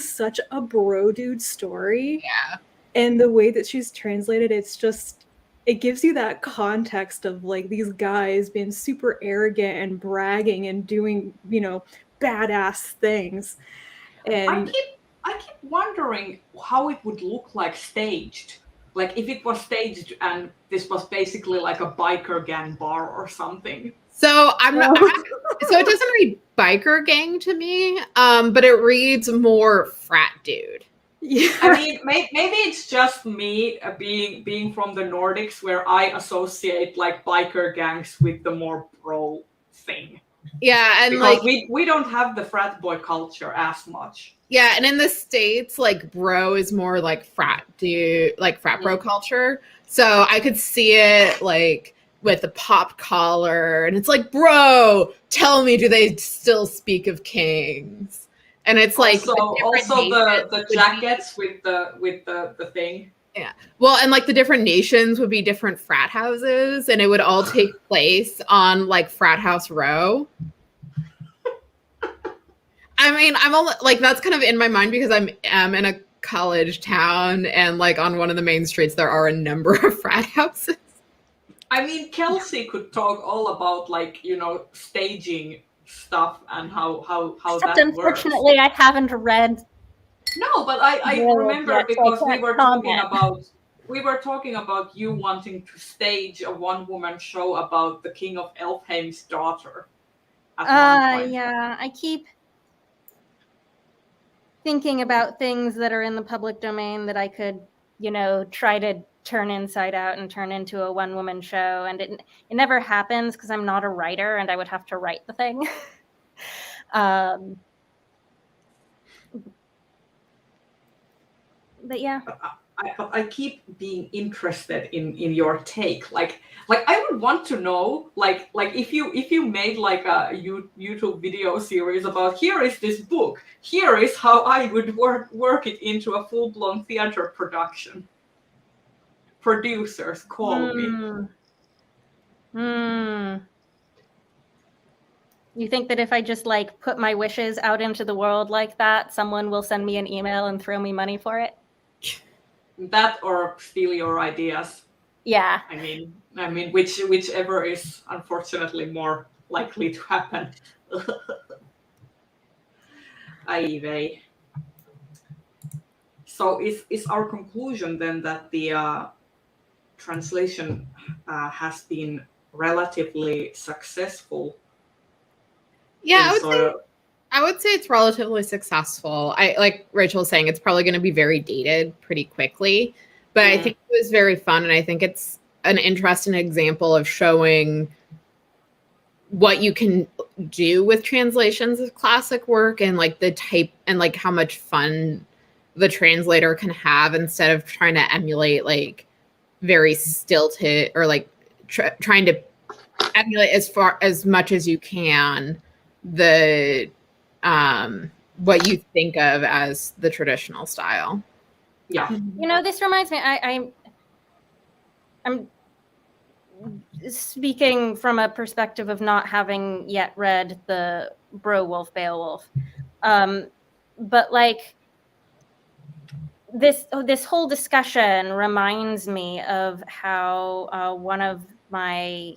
such a bro dude story. Yeah. And the way that she's translated, it gives you that context of like these guys being super arrogant and bragging and doing, you know, badass things. And I keep wondering how it would look like staged. Like if it was staged and this was basically like a biker gang bar or something. So so it doesn't read biker gang to me, but it reads more frat dude. Yeah. I mean, maybe it's just me being from the Nordics where I associate like biker gangs with the more bro thing. Yeah, and because like we don't have the frat boy culture as much. Yeah, and in the States, like bro is more like frat dude, like frat bro culture. So I could see it like with the pop collar, and it's like, bro, tell me, do they still speak of kings? And it's like also the jackets with the thing. Yeah. Well, and like the different nations would be different frat houses, and it would all take place on like Frat House Row. I mean, I'm only like that's kind of in my mind because I'm in a college town, and like on one of the main streets there are a number of frat houses. I mean, Kelsey could talk all about like, you know, staging stuff and how Except that unfortunately, works. I haven't read. No, but I remember yet, because so I we were can't talking about you wanting to stage a one-woman show about the King of Elfheim's daughter. At one point. Yeah, I keep thinking about things that are in the public domain that I could, you know, try to turn inside out and turn into a one-woman show, and it never happens because I'm not a writer and I would have to write the thing. But yeah, I keep being interested in your take. Like I would want to know, like if you made like a YouTube video series about here is this book, here is how I would work it into a full-blown theater production. Producers, call me. You think that if I just like put my wishes out into the world like that, someone will send me an email and throw me money for it? That or steal your ideas. Yeah. I mean, whichever is unfortunately more likely to happen. So is our conclusion then that the translation has been relatively successful? Yeah, I would say it's relatively successful. I like Rachel was saying, it's probably going to be very dated pretty quickly, but I think it was very fun, and I think it's an interesting example of showing what you can do with translations of classic work, and like the type and like how much fun the translator can have instead of trying to emulate like very stilted or like trying to emulate as much as you can the what you think of as the traditional style. Yeah. You know, this reminds me, I'm speaking from a perspective of not having yet read the Beowulf, but like this whole discussion reminds me of how one of my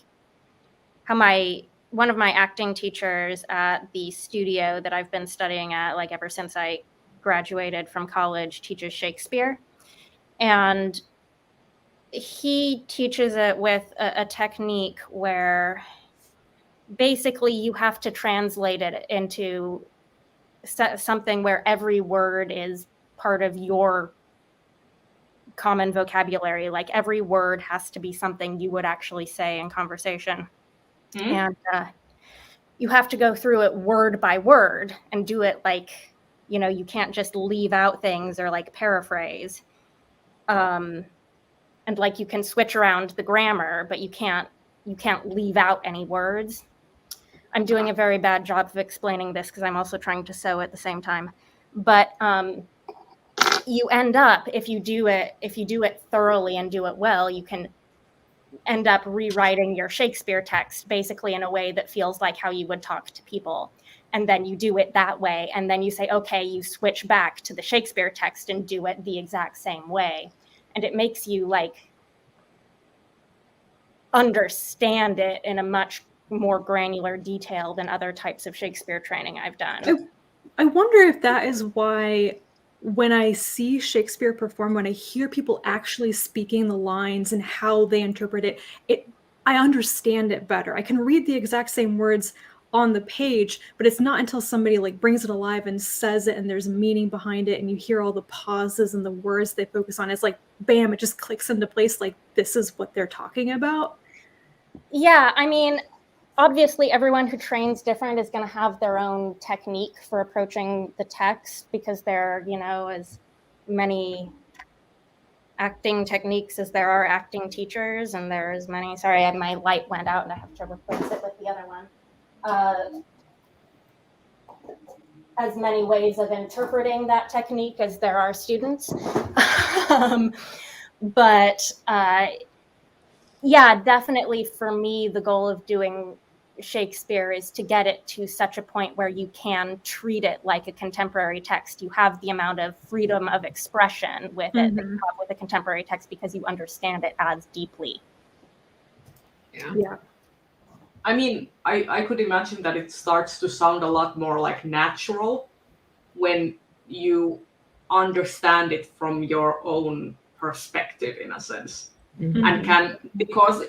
acting teachers at the studio that I've been studying at like ever since I graduated from college teaches Shakespeare, and he teaches it with a technique where basically you have to translate it into something where every word is part of your common vocabulary. Like every word has to be something you would actually say in conversation. And you have to go through it word by word and do it like, you know, you can't just leave out things or like paraphrase. And like you can switch around the grammar, but you can't leave out any words. I'm doing a very bad job of explaining this because I'm also trying to sew at the same time. But you end up, if you do it thoroughly and do it well, you can end up rewriting your Shakespeare text basically in a way that feels like how you would talk to people. And then you do it that way. And then you say, okay, you switch back to the Shakespeare text and do it the exact same way. And it makes you like understand it in a much more granular detail than other types of Shakespeare training I've done. I wonder if that is why when I see Shakespeare perform, when I hear people actually speaking the lines and how they interpret it, I understand it better. I can read the exact same words on the page, but it's not until somebody like brings it alive and says it and there's meaning behind it and you hear all the pauses and the words they focus on. It's like, bam, it just clicks into place. Like, this is what they're talking about. Yeah, I mean, obviously everyone who trains different is going to have their own technique for approaching the text because there are, you know, as many acting techniques as there are acting teachers, and there are as many, sorry, my light went out and I have to replace it with the other one. As many ways of interpreting that technique as there are students. But yeah, definitely for me, the goal of doing Shakespeare is to get it to such a point where you can treat it like a contemporary text. You have the amount of freedom of expression with it that you have with a contemporary text because you understand it as deeply. Yeah. I mean, I could imagine that it starts to sound a lot more like natural when you understand it from your own perspective, in a sense. And can, because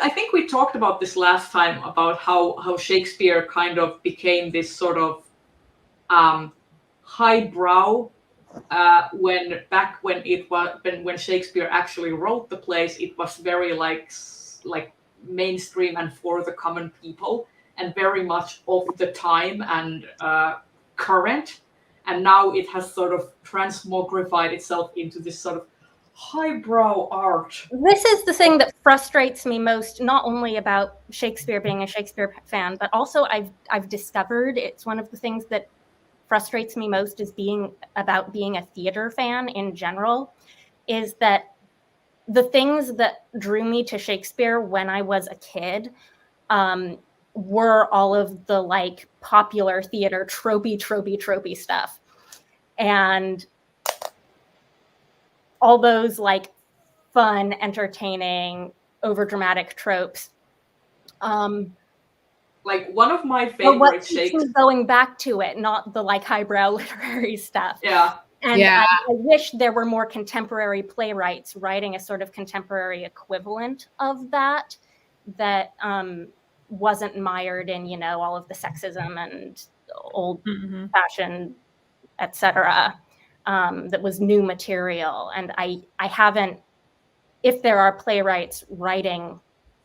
I think we talked about this last time about how Shakespeare kind of became this sort of highbrow when Shakespeare actually wrote the plays. It was very like mainstream and for the common people and very much of the time and current. And now it has sort of transmogrified itself into this sort of highbrow art. This is the thing that frustrates me most, not only about Shakespeare, being a Shakespeare fan, but also I've discovered it's one of the things that frustrates me most is being a theater fan in general, is that the things that drew me to Shakespeare when I was a kid were all of the like popular theater tropey stuff. And all those like fun, entertaining, overdramatic tropes. like one of my But what favorite keeps me Shakespeare. going back to it, not the like highbrow literary stuff. Yeah. And Yeah. I wish there were more contemporary playwrights writing a sort of contemporary equivalent of that wasn't mired in, you know, all of the sexism and old fashioned, etc. That was new material. And I haven't, if there are playwrights writing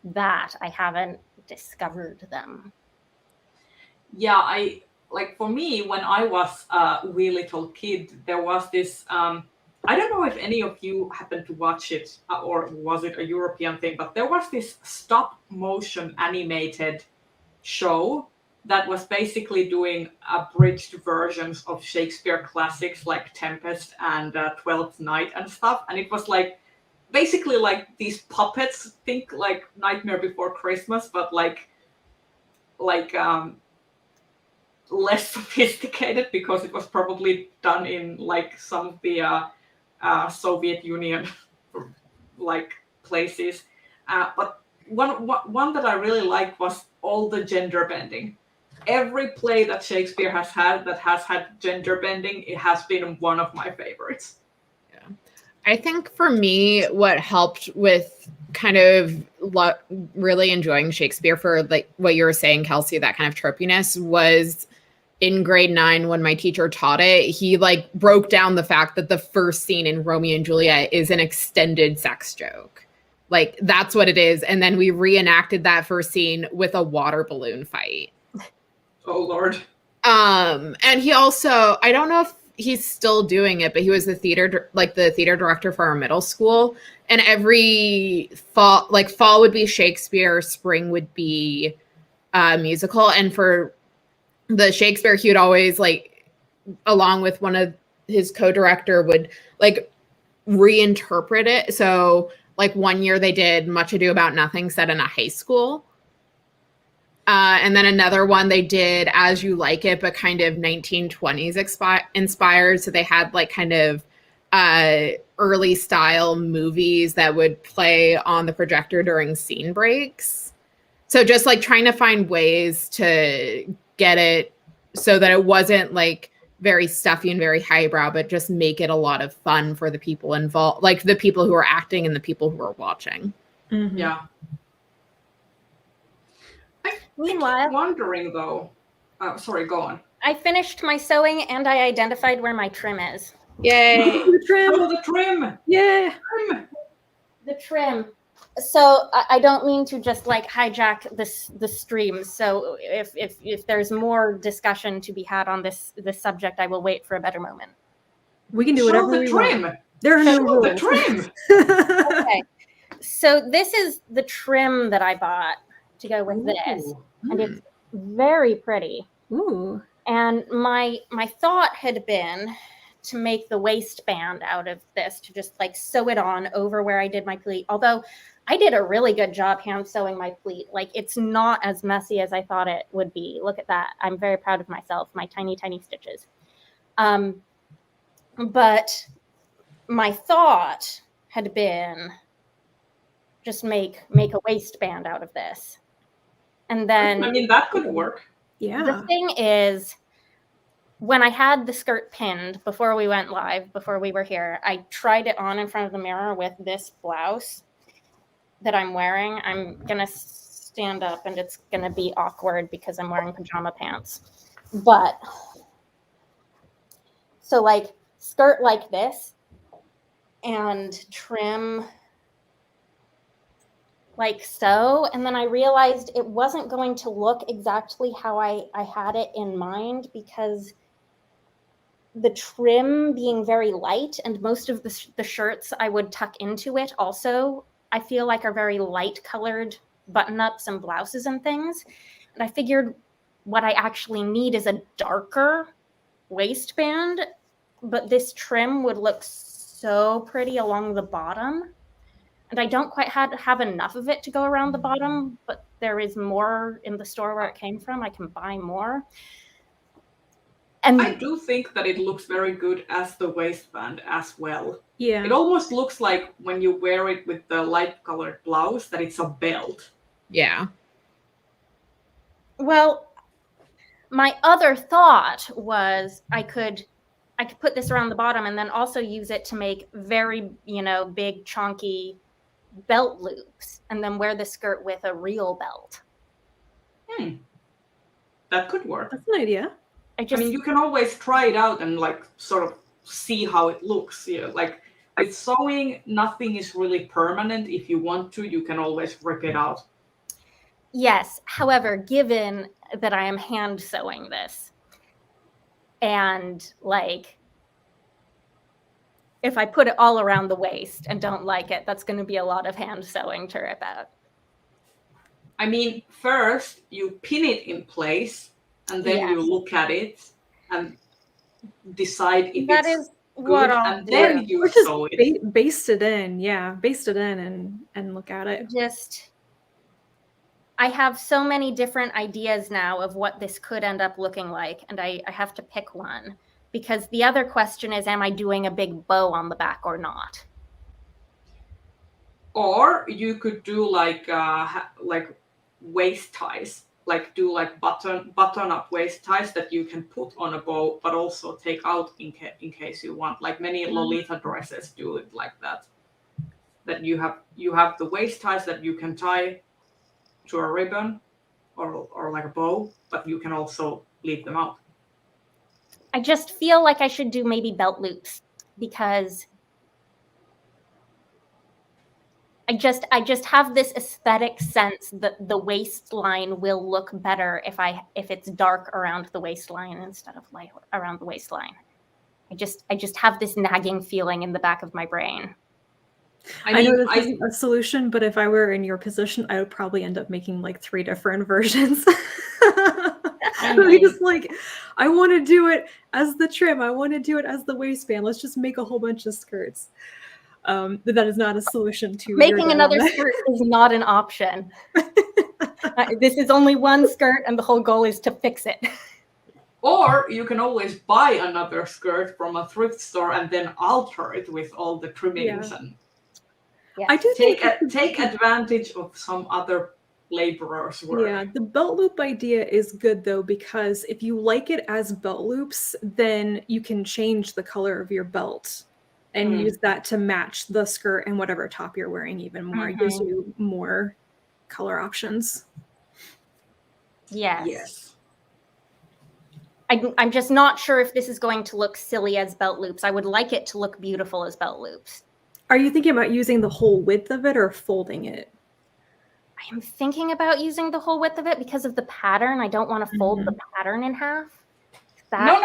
that, I haven't discovered them. Yeah, I like, for me, when I was a wee little kid, there was this I don't know if any of you happened to watch it, or was it a European thing, but there was this stop motion animated show that was basically doing abridged versions of Shakespeare classics like Tempest and Twelfth Night and stuff. And it was like basically like these puppets, think like Nightmare Before Christmas, but like less sophisticated, because it was probably done in like some of the Soviet Union like places. But one that I really liked was all the gender bending. Every play that Shakespeare has had that has had gender bending, it has been one of my favorites. Yeah. I think for me, what helped with kind of really enjoying Shakespeare, for like what you were saying, Kelsey, that kind of tropiness, was in grade 9 when my teacher taught it. He like broke down the fact that the first scene in Romeo and Juliet is an extended sex joke. Like that's what it is. And then we reenacted that first scene with a water balloon fight. Oh Lord. And he also, I don't know if he's still doing it, but he was the theater director for our middle school. And every fall would be Shakespeare, spring would be musical. And for the Shakespeare, he would always, like, along with one of his co-director, would like reinterpret it. So like one year they did Much Ado About Nothing set in a high school. And then another one they did As You Like It, but kind of 1920s inspired. So they had like kind of early style movies that would play on the projector during scene breaks. So just like trying to find ways to get it so that it wasn't like very stuffy and very highbrow, but just make it a lot of fun for the people involved, like the people who are acting and the people who are watching. Mm-hmm. Yeah. Meanwhile, I'm wondering though. Sorry, go on. I finished my sewing and I identified where my trim is. Yay! The trim. Oh, the trim. Yeah. The trim. So I don't mean to just like hijack the stream. So if there's more discussion to be had on this subject, I will wait for a better moment. We can do Show whatever the we trim. want. There are no Show the rules. trim. Okay. So this is the trim that I bought to go with this, Ooh. and it's very pretty. Ooh. And my thought had been to make the waistband out of this, to just like sew it on over where I did my pleat. Although I did a really good job hand sewing my pleat. Like it's not as messy as I thought it would be. Look at that. I'm very proud of myself, my tiny, tiny stitches. But my thought had been just make a waistband out of this. And then I mean, that could work. Yeah. the thing is, when I had the skirt pinned before we went live, before we were here, I tried it on in front of the mirror with this blouse that I'm wearing. I'm going to stand up and it's going to be awkward because I'm wearing pajama pants. But so like skirt like this and trim like so. And then I realized it wasn't going to look exactly how I had it in mind, because the trim being very light and most of the shirts I would tuck into it also, I feel like are very light colored button-ups and blouses and things. And I figured what I actually need is a darker waistband, but this trim would look so pretty along the bottom. And I don't quite have enough of it to go around the bottom, but there is more in the store where it came from. I can buy more. And I do think that it looks very good as the waistband as well. Yeah. It almost looks like when you wear it with the light colored blouse that it's a belt. Yeah. Well, my other thought was I could put this around the bottom and then also use it to make very, big, chunky belt loops and then wear the skirt with a real belt. That could work. That's an idea. I mean, you can always try it out and like sort of see how it looks. Like with sewing, nothing is really permanent. If you want to, you can always rip it out. Yes. However, given that I am hand sewing this, and like, if I put it all around the waist and don't like it, that's going to be a lot of hand sewing to rip out. I mean, first you pin it in place, and then you look at it and decide if that it's is what good, I'll and do. then you sew it. Baste it in, baste it in and look at it. I have so many different ideas now of what this could end up looking like, and I have to pick one, because the other question is, am I doing a big bow on the back or not? Or you could do like waist ties, like do like button up waist ties that you can put on a bow, but also take out in case you want. Like many Lolita dresses do it like that. That you have the waist ties that you can tie to a ribbon or like a bow, but you can also leave them out. I just feel like I should do maybe belt loops, because I just have this aesthetic sense that the waistline will look better if it's dark around the waistline instead of light around the waistline. I just have this nagging feeling in the back of my brain. I know this isn't a solution, but if I were in your position, I would probably end up making like 3 different versions. Just like, I want to do it as the trim. I want to do it as the waistband. Let's just make a whole bunch of skirts. But that is not a solution to making another skirt is not an option. This is only one skirt, and the whole goal is to fix it. Or you can always buy another skirt from a thrift store and then alter it with all the trimmings and I do take advantage of some other laborers' work. Yeah, the belt loop idea is good though, because if you like it as belt loops, then you can change the color of your belt and use that to match the skirt and whatever top you're wearing even more. It gives you more color options. Yes. I'm just not sure if this is going to look silly as belt loops. I would like it to look beautiful as belt loops. Are you thinking about using the whole width of it or folding it? I am thinking about using the whole width of it because of the pattern. I don't want to fold the pattern in half. No.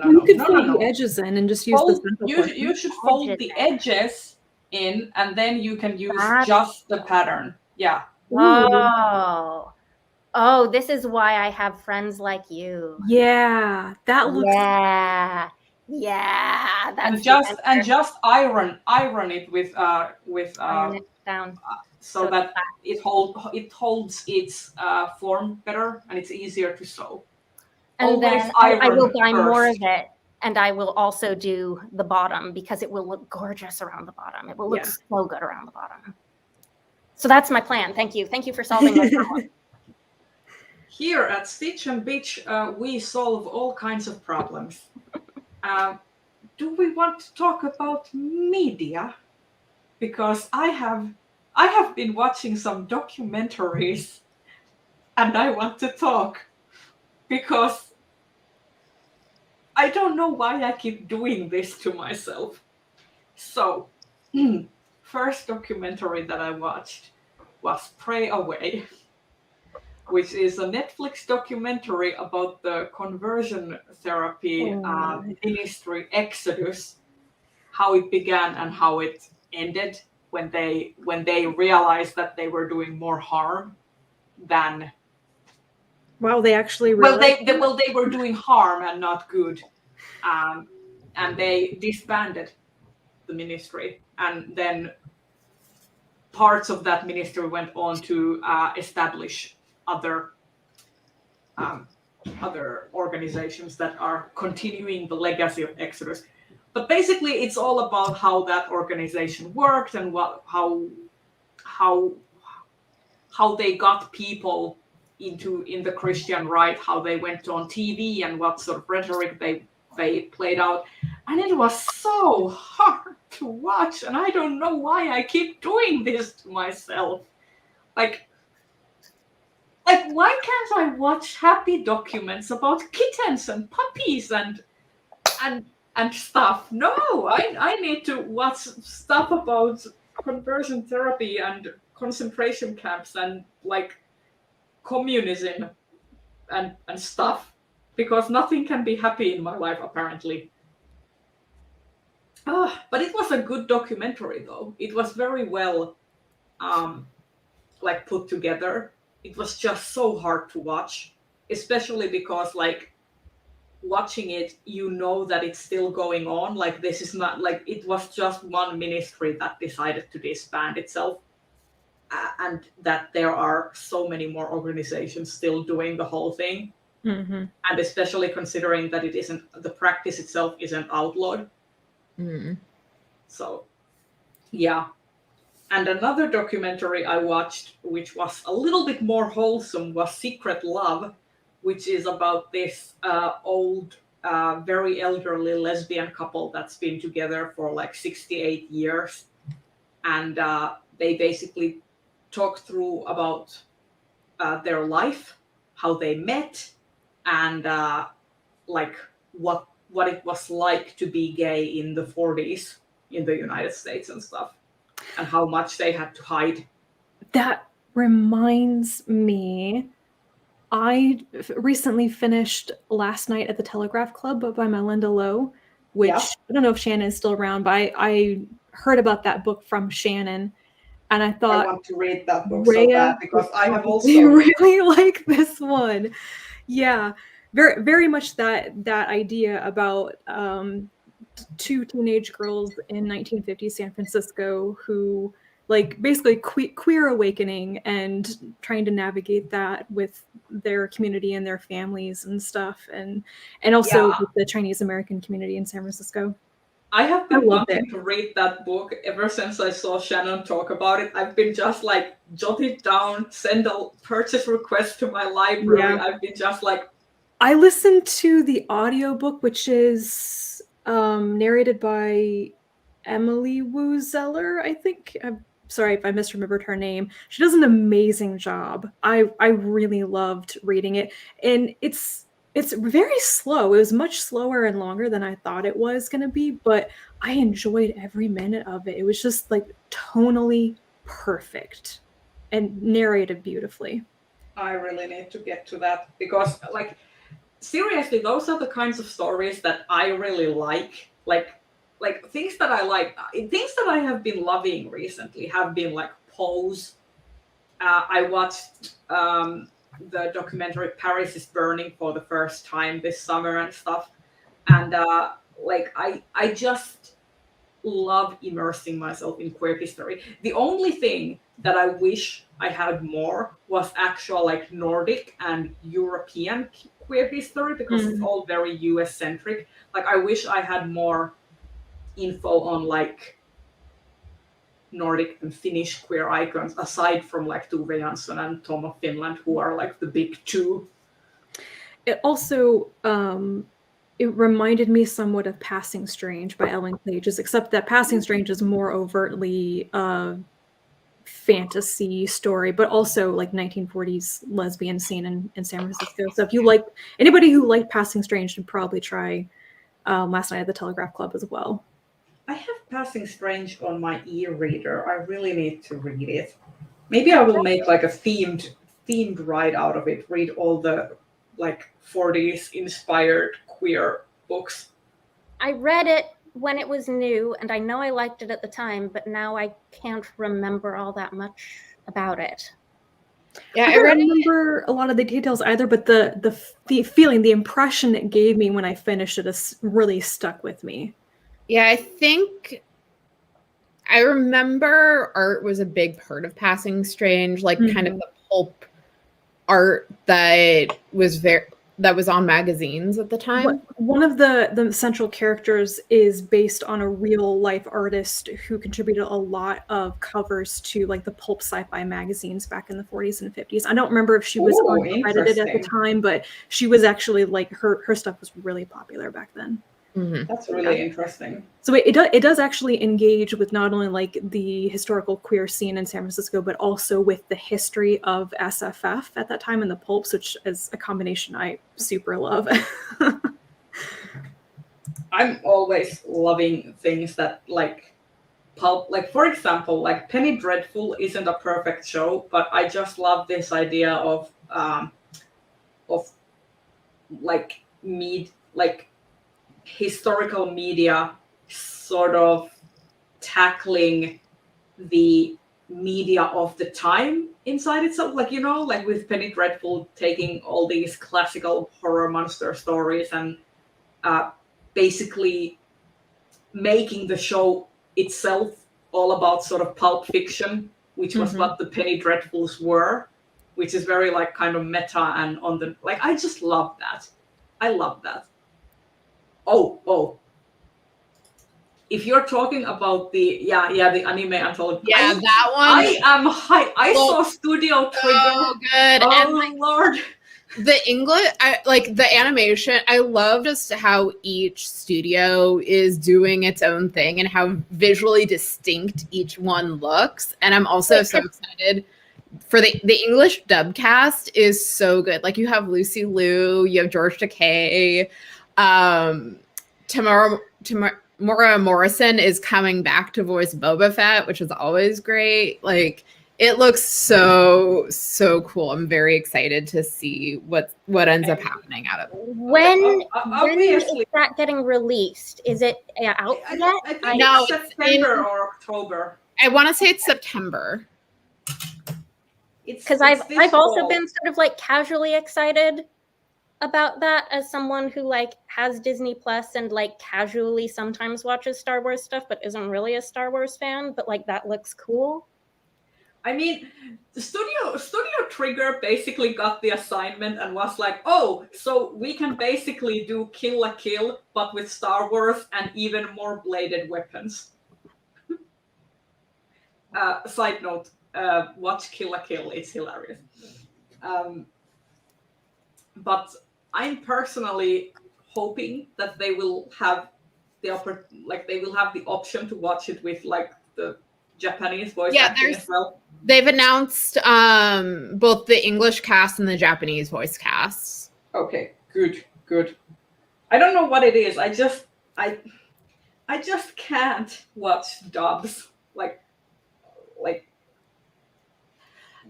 You could fold the edges in and just use the central portion. You should fold the edges in, and then you can use just the pattern. Yeah. Oh, this is why I have friends like you. Yeah, that looks. Yeah. That's just iron it with iron it down so that it holds its form better and it's easier to sew. And always then I will buy first. more of it, and I will also do the bottom because it will look gorgeous around the bottom. It will look so good around the bottom. So that's my plan. Thank you for solving my problem. Here at Stitch and Bitch, we solve all kinds of problems. Do we want to talk about media? Because I have been watching some documentaries, and I want to talk because I don't know why I keep doing this to myself. So, first documentary that I watched was Pray Away, which is a Netflix documentary about the conversion therapy ministry Exodus, how it began and how it ended when they realized that they were doing more harm than. Wow, they actually realized. They were doing harm and not good, and they disbanded the ministry, and then parts of that ministry went on to establish other organizations that are continuing the legacy of Exodus. But basically, it's all about how that organization worked and how they got people in the Christian right, how they went on TV and what sort of rhetoric they played out. And it was so hard to watch. And I don't know why I keep doing this to myself. Like why can't I watch happy documents about kittens and puppies and stuff? No, I need to watch stuff about conversion therapy and concentration camps and like communism and stuff, because nothing can be happy in my life apparently. But it was a good documentary though. It was very well like put together. It was just so hard to watch, especially because like watching it, you know that it's still going on. Like this is not like it was just one ministry that decided to disband itself, and that there are so many more organizations still doing the whole thing. Mm-hmm. And especially considering that it isn't, the practice itself isn't outlawed. Mm. So yeah. And another documentary I watched, which was a little bit more wholesome, was Secret Love, which is about this old, very elderly lesbian couple that's been together for like 68 years. And they basically talk through about their life, how they met, and like what it was like to be gay in the 40s in the United States and stuff, and how much they had to hide. That reminds me, I recently finished Last Night at the Telegraph Club by Melinda Lowe, which I don't know if Shannon is still around, but I heard about that book from Shannon, and I thought I want to read that book Rhea so bad because I have also really like this one. Yeah, very very much that idea about two teenage girls in 1950 San Francisco who like basically queer awakening and trying to navigate that with their community and their families and stuff, and also with the Chinese American community in San Francisco. I have been wanting to read that book ever since I saw Shannon talk about it. I've been just like jot it down, send a purchase request to my library. Yeah. I've been just like, I listened to the audiobook, which is narrated by Emily Wu Zeller, I think. I'm sorry if I misremembered her name. She does an amazing job. I really loved reading it, and it's very slow. It was much slower and longer than I thought it was going to be, but I enjoyed every minute of it. It was just like tonally perfect and narrated beautifully. I really need to get to that because like seriously, those are the kinds of stories that I really like. Like things that I like, things that I have been loving recently have been like Pose. I watched the documentary Paris is Burning for the first time this summer and stuff. And like I just love immersing myself in queer history. The only thing that I wish I had more was actual like Nordic and European queer history, because it's all very US centric. Like I wish I had more info on like Nordic and Finnish queer icons aside from like Tove Jansson and Tom of Finland, who are like the big two. It also it reminded me somewhat of Passing Strange by Ellen Klages, except that Passing Strange is more overtly fantasy story, but also like 1940s lesbian scene in San Francisco. So if you like, anybody who liked Passing Strange should probably try Last Night at the Telegraph Club as well. I have Passing Strange on my e-reader. I really need to read it. Maybe I will make like a themed ride out of it. Read all the like 40s inspired queer books. I read it when it was new, and I know I liked it at the time, but now I can't remember all that much about it. Yeah, I don't remember a lot of the details either, but the feeling, the impression it gave me when I finished it has really stuck with me. Yeah, I think I remember art was a big part of Passing Strange, like kind of the pulp art that was very that was on magazines at the time. One of the central characters is based on a real life artist who contributed a lot of covers to like the pulp sci-fi magazines back in the 40s and 50s. I don't remember if she was uncredited at the time, but she was actually like her stuff was really popular back then. Mm-hmm. That's really interesting. So it does actually engage with not only like the historical queer scene in San Francisco, but also with the history of SFF at that time in the pulps, which is a combination I super love. I'm always loving things that like pulp. Like for example, like Penny Dreadful isn't a perfect show, but I just love this idea of like historical media sort of tackling the media of the time inside itself, like, you know, like with Penny Dreadful taking all these classical horror monster stories and basically making the show itself all about sort of pulp fiction, which was what the Penny Dreadfuls were, which is very like kind of meta and on the like. I just love that. I love that. Oh. If you're talking about the anime anthology, that one. I am hyped. I saw Studio Trigger. Oh, good. Oh, and like, Lord. The English, like the animation, I love just how each studio is doing its own thing and how visually distinct each one looks. And I'm also so excited for the English dub cast is so good. Like you have Lucy Liu, you have George Takei, Tamara Morrison is coming back to voice Boba Fett, which is always great. Like it looks so cool. I'm very excited to see what ends up happening out of it. When is that getting released? Is it out yet? I think it's September or October. I want to say it's September. Because I've also been sort of like casually excited about that as someone who like has Disney Plus and like casually sometimes watches Star Wars stuff but isn't really a Star Wars fan, but like that looks cool. I mean, the Studio Trigger basically got the assignment and was like, oh, so we can basically do Kill la Kill but with Star Wars and even more bladed weapons. Side note, watch Kill la Kill, it's hilarious. But I'm personally hoping that they will have the option to watch it with like the Japanese voice acting as well. They've announced both the English cast and the Japanese voice casts. Okay, good. I don't know what it is. I just can't watch dubs. Like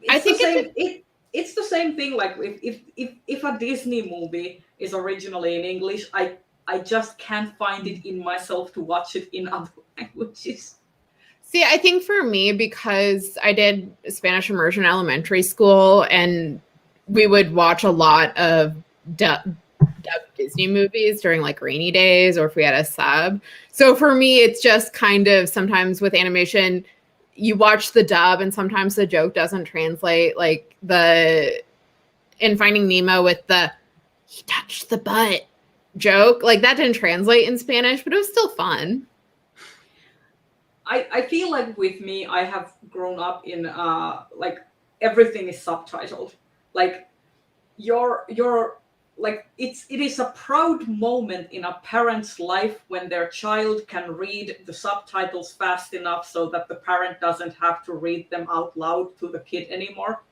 I think it's the same thing. Like if a Disney movie is originally in English, I just can't find it in myself to watch it in other languages. See, I think for me, because I did Spanish immersion in elementary school and we would watch a lot of dubbed Disney movies during like rainy days or if we had a sub. So for me, it's just kind of sometimes with animation, you watch the dub and sometimes the joke doesn't translate. Like in Finding Nemo with the he touched the butt joke, like that didn't translate in Spanish, but it was still fun. I feel like with me, I have grown up in like everything is subtitled. Like your like it is a proud moment in a parent's life when their child can read the subtitles fast enough so that the parent doesn't have to read them out loud to the kid anymore.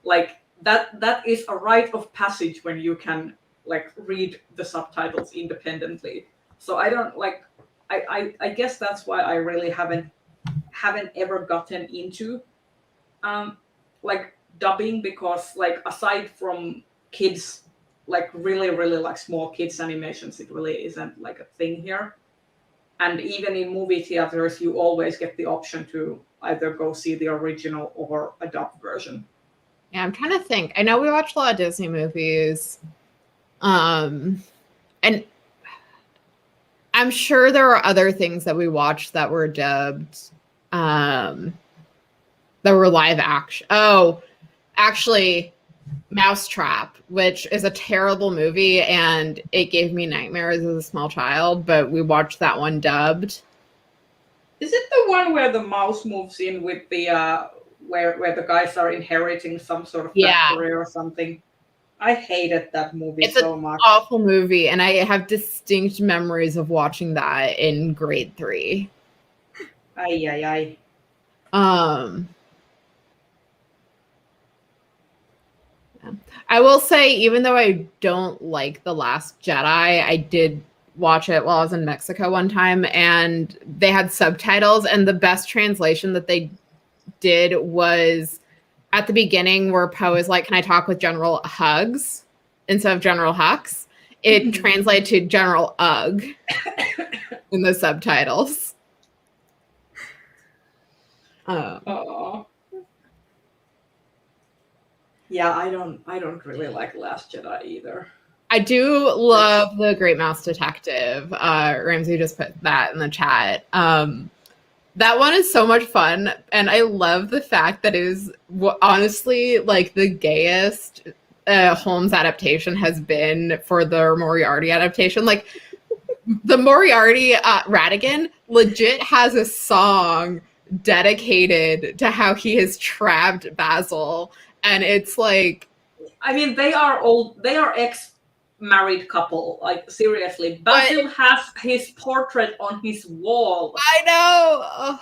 Like that is a rite of passage when you can like read the subtitles independently. So I don't like I guess that's why I really haven't ever gotten into like dubbing, because like aside from kids, like really like small kids animations, it really isn't like a thing here. And even in movie theaters, you always get the option to either go see the original or a dubbed version. Yeah, I'm trying to think. I know we watched a lot of Disney movies. And I'm sure there are other things that we watched that were dubbed, that were live action. Oh, actually, Mousetrap, which is a terrible movie, and it gave me nightmares as a small child, but we watched that one dubbed. Is it the one where the mouse moves in with the where the guys are inheriting some sort of factory or something? I hated that movie so much. It's an awful movie, and I have distinct memories of watching that in grade 3. Ay. I will say, even though I don't like The Last Jedi, I did watch it while I was in Mexico one time, and they had subtitles, and the best translation that they did was at the beginning where Poe is like, "Can I talk with General Hugs?" instead of General Hux. It translated to General Ugg in the subtitles. Yeah, I don't really like Last Jedi either. I do love The Great Mouse Detective. Ramsey just put that in the chat. That one is so much fun, and I love the fact that it is honestly like the gayest Holmes adaptation has been for the Moriarty adaptation. Like the Moriarty Radigan legit has a song dedicated to how he has trapped Basil, and it's like, I mean, they are ex-married couple. Like seriously, Basil has his portrait on his wall. I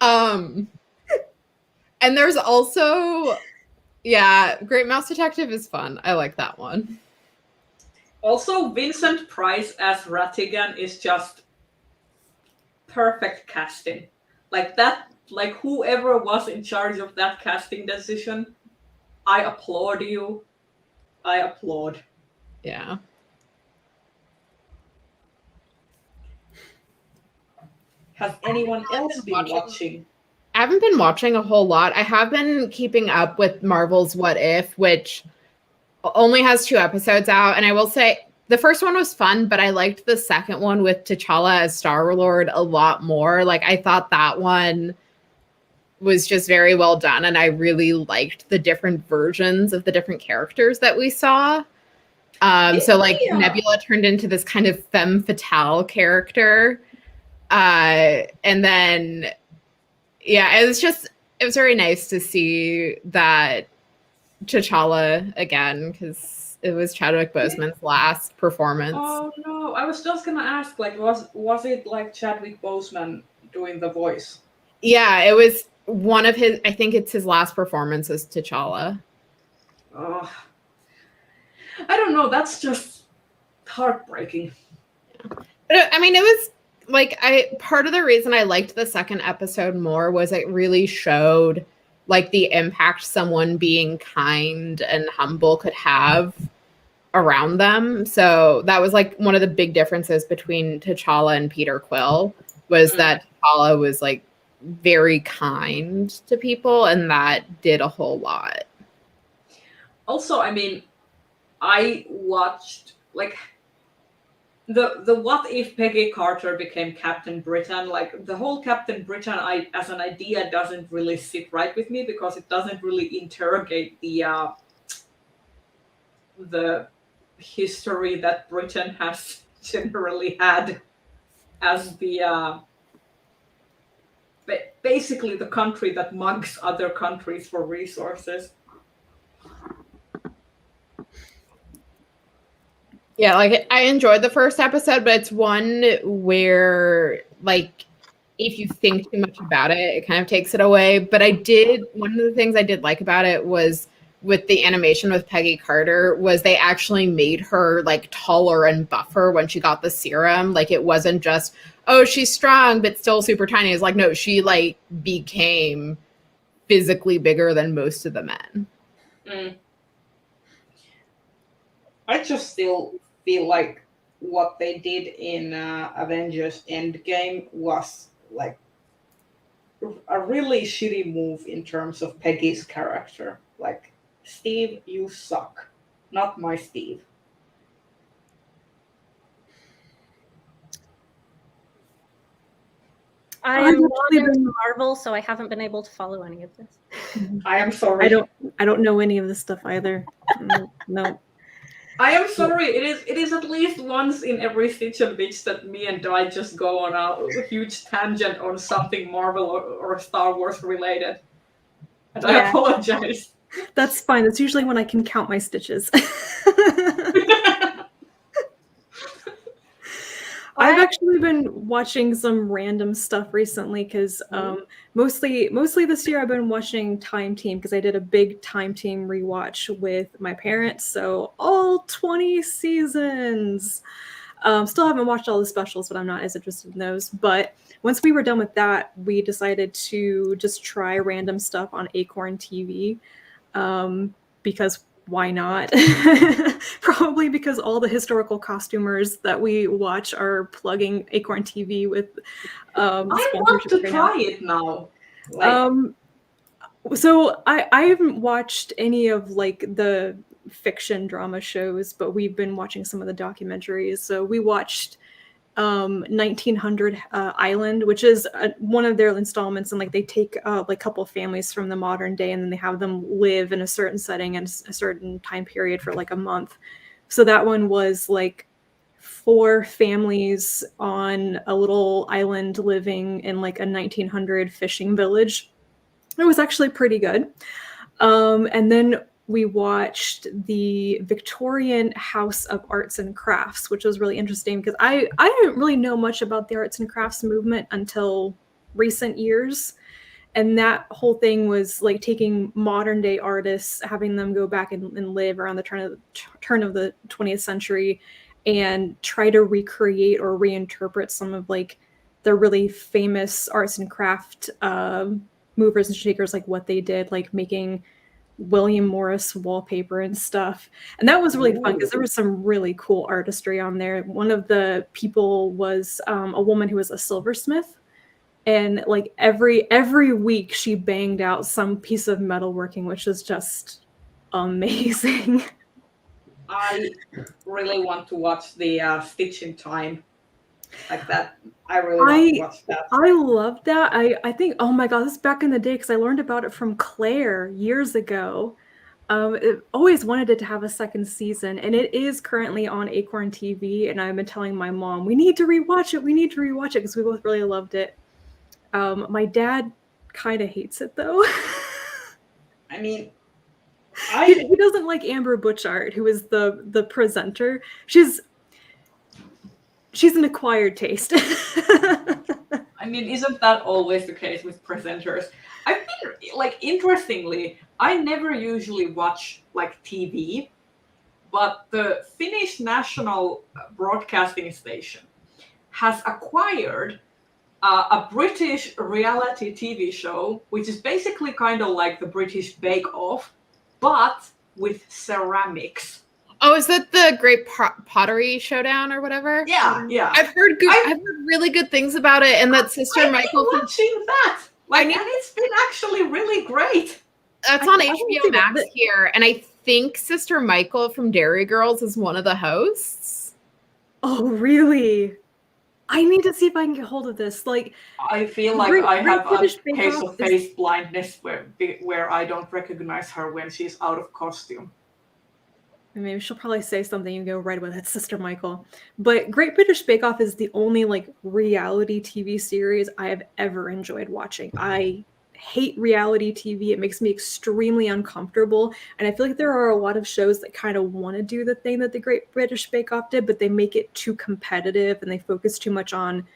know. And there's also, Great Mouse Detective is fun. I like that one. Also, Vincent Price as Ratigan is just perfect casting. Like that, like whoever was in charge of that casting decision, I applaud you. I applaud. Yeah. Has anyone else been watching? I haven't been watching a whole lot. I have been keeping up with Marvel's What If, which only has 2 episodes out. And I will say the first one was fun, but I liked the second one with T'Challa as Star-Lord a lot more. Like I thought that one was just very well done, and I really liked the different versions of the different characters that we saw. So like Nebula turned into this kind of femme fatale character. And then it was very nice to see that T'Challa again, because it was Chadwick Boseman's last performance. Oh no, I was just gonna ask, like, was it like Chadwick Boseman doing the voice? Yeah, it was one of his, I think it's his last performance as T'Challa. Oh, I don't know, that's just heartbreaking. But I mean, it was like, part of the reason I liked the second episode more was it really showed like the impact someone being kind and humble could have around them. So that was like one of the big differences between T'Challa and Peter Quill was that T'Challa was like very kind to people, and that did a whole lot. Also, I mean, I watched like the what if Peggy Carter became Captain Britain. Like the whole Captain Britain as an idea doesn't really sit right with me because it doesn't really interrogate the history that Britain has generally had as the basically the country that mugs other countries for resources. Yeah, like I enjoyed the first episode, but it's one where like if you think too much about it, it kind of takes it away. But one of the things I did like about it was with the animation with Peggy Carter was they actually made her like taller and buffer when she got the serum. Like it wasn't just, oh, she's strong but still super tiny. It's like, no, she like became physically bigger than most of the men. I just still feel like what they did in Avengers Endgame was like a really shitty move in terms of Peggy's character. Like, Steve, you suck. Not my Steve. I am not into Marvel, so I haven't been able to follow any of this. I am sorry. I don't know any of this stuff either. No. I am sorry. It is at least once in every Stitch and Bitch that me and Di just go on a huge tangent on something Marvel or Star Wars related. And I Yeah. apologize. That's fine. That's usually when I can count my stitches. I've actually been watching some random stuff recently because mostly this year I've been watching Time Team because I did a big Time Team rewatch with my parents. So all 20 seasons. Still haven't watched all the specials, but I'm not as interested in those. But once we were done with that, we decided to just try random stuff on Acorn TV because why not? Probably because all the historical costumers that we watch are plugging Acorn TV with I want to try it now. So I haven't watched any of like the fiction drama shows, but we've been watching some of the documentaries. So we watched 1900 Island, which is one of their installments, and like they take like a couple of families from the modern day and then they have them live in a certain setting and a certain time period for like a month. So that one was like 4 families on a little island living in like a 1900 fishing village. It was actually pretty good. And then we watched the Victorian House of Arts and Crafts, which was really interesting because I didn't really know much about the arts and crafts movement until recent years. And that whole thing was like taking modern day artists, having them go back and live around the turn of the 20th century and try to recreate or reinterpret some of like the really famous arts and craft movers and shakers, like what they did, like making William Morris wallpaper and stuff. And that was really fun because there was some really cool artistry on there. One of the people was a woman who was a silversmith, and like every week she banged out some piece of metalworking, which is just amazing. I really want to watch the Stitch in Time like that. I really want to watch that. I love that. I think, oh my God, this is back in the day because I learned about it from Claire years ago. Always wanted it to have a second season, and it is currently on Acorn TV. And I've been telling my mom, we need to rewatch it. We need to rewatch it because we both really loved it. My dad kind of hates it though. I mean, he doesn't like Amber Butchart, who is the presenter. She's an acquired taste. I mean, isn't that always the case with presenters? I mean, like, interestingly, I never usually watch like TV, but the Finnish National Broadcasting Station has acquired a British reality TV show, which is basically kind of like the British Bake Off, but with ceramics. Oh, is that the Great Pottery Showdown or whatever? Yeah. I've heard really good things about it, and that Sister Michael. I've been watching that, and it's been actually really great. That's on HBO Max here, and I think Sister Michael from Dairy Girls is one of the hosts. Oh, really? I need to see if I can get hold of this. Like, I feel like I have a case of face blindness where I don't recognize her when she's out of costume. Maybe she'll probably say something and go right with it, Sister Michael. But Great British Bake Off is the only like reality TV series I have ever enjoyed watching. I hate reality TV. It makes me extremely uncomfortable. And I feel like there are a lot of shows that kind of want to do the thing that the Great British Bake Off did, but they make it too competitive and they focus too much on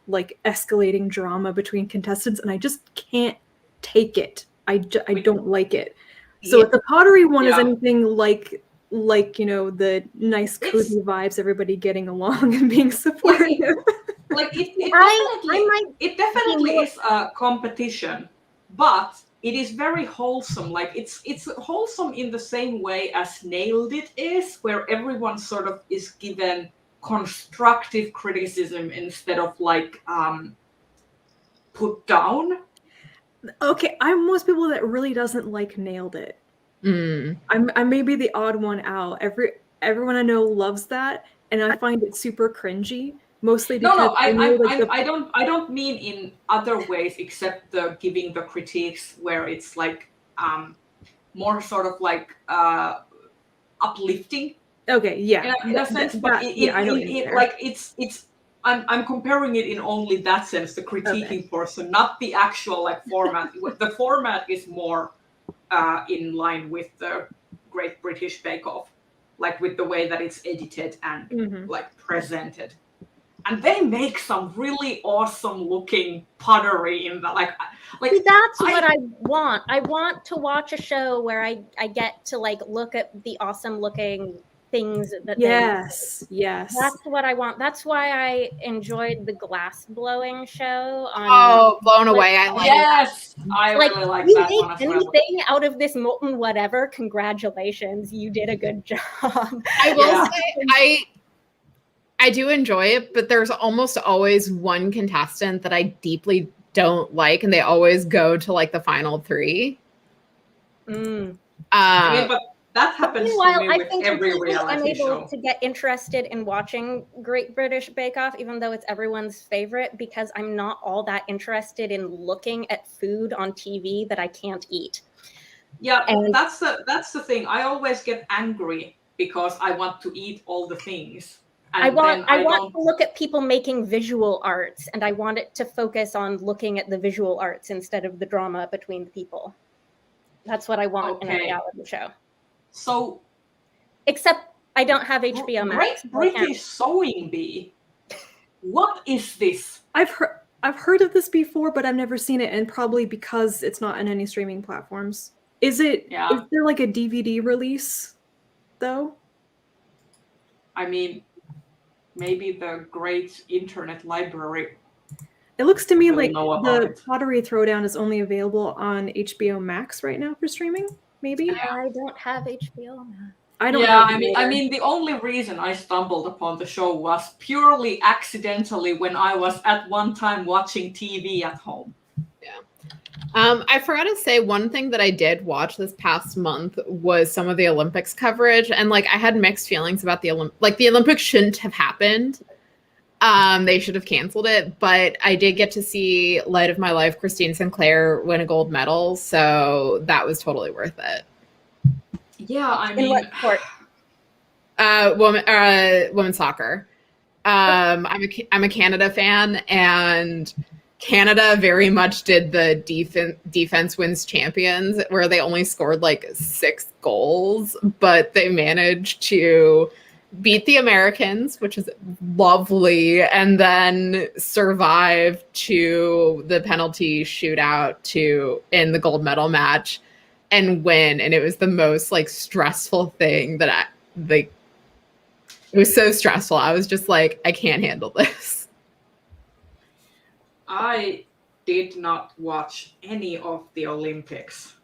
like escalating drama between contestants. And I just can't take it. I don't like it. So if the pottery one is anything like, you know, the nice cozy vibes, everybody getting along and being supportive. Like it definitely is a competition, but it is very wholesome. Like it's wholesome in the same way as Nailed It is, where everyone sort of is given constructive criticism instead of like put down. Okay, I'm most people that really doesn't like Nailed It. I may be the odd one out. Everyone I know loves that, and I find it super cringy. Mostly because I don't mean in other ways except the giving the critiques where it's like more sort of like uplifting. Okay, yeah. In a sense, but I know what you mean there. like it's I'm comparing it in only that sense, the critiquing portion, not the actual like format. The format is more in line with the Great British Bake Off, like with the way that it's edited and like presented. And they make some really awesome looking pottery in that. Like See, that's what I want. I want to watch a show where I get to like look at the awesome looking things that yes. That's what I want. That's why I enjoyed the glass blowing show on Blown Away. I like yes, I really like you that make one as well. anything out of this molten whatever, congratulations. You did a good job. I will say I do enjoy it, but there's almost always one contestant that I deeply don't like, and they always go to like the final 3. I mean, but that happens to me with every reality show. I'm able to get interested in watching Great British Bake Off, even though it's everyone's favorite, because I'm not all that interested in looking at food on TV that I can't eat. Yeah, and that's the thing. I always get angry because I want to eat all the things. And I want to look at people making visual arts, and I want it to focus on looking at the visual arts instead of the drama between the people. That's what I want in a reality show. So, except I don't have HBO Max. Great British Sewing Bee. What is this? I've heard of this before, but I've never seen it, and probably because it's not on any streaming platforms. Is there like a DVD release though? I mean, maybe the great internet library. It looks to me like the Pottery Throwdown is only available on HBO Max right now for streaming. Maybe I don't have HBO Max. I don't. Yeah, I mean, the only reason I stumbled upon the show was purely accidentally when I was at one time watching TV at home. Yeah. I forgot to say one thing that I did watch this past month was some of the Olympics coverage, and like I had mixed feelings about the Olympics shouldn't have happened. They should have canceled it, but I did get to see Light of My Life, Christine Sinclair win a gold medal, so that was totally worth it. Yeah, I mean, in what sport? Women's soccer. I'm a Canada fan, and Canada very much did the defense wins champions, where they only scored like 6 goals, but they managed to beat the Americans, which is lovely, and then survive to the penalty shootout in the gold medal match and win. And it was the most like stressful thing that it was so stressful. I was just like, I can't handle this. I did not watch any of the Olympics.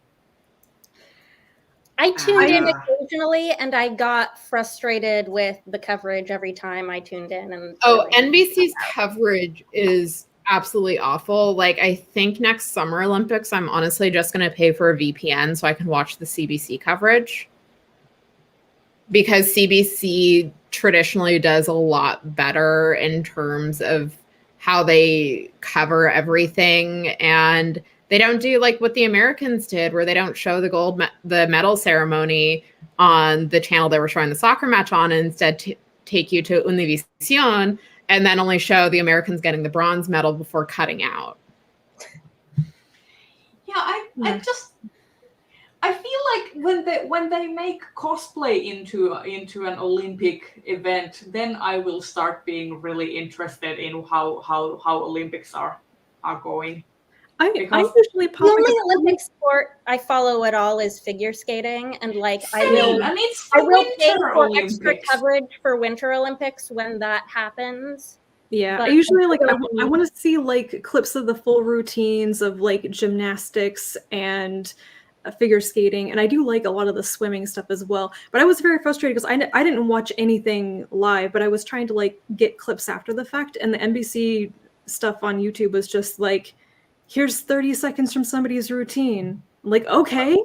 I tuned in occasionally, and I got frustrated with the coverage every time I tuned in. And NBC's coverage is absolutely awful. Like, I think next Summer Olympics, I'm honestly just going to pay for a VPN so I can watch the CBC coverage, because CBC traditionally does a lot better in terms of how they cover everything, and they don't do like what the Americans did, where they don't show the medal ceremony on the channel they were showing the soccer match on, and instead take you to Univision and then only show the Americans getting the bronze medal before cutting out. Yeah, I feel like when they make cosplay into an Olympic event, then I will start being really interested in how Olympics are going. I usually the only Olympic sport I follow at all is figure skating, and like I will pay for extra coverage for Winter Olympics when that happens. Yeah, I usually I want to see like clips of the full routines of like gymnastics and figure skating, and I do like a lot of the swimming stuff as well. But I was very frustrated because I didn't watch anything live, but I was trying to like get clips after the fact, and the NBC stuff on YouTube was just like, here's 30 seconds from somebody's routine. I'm like, okay,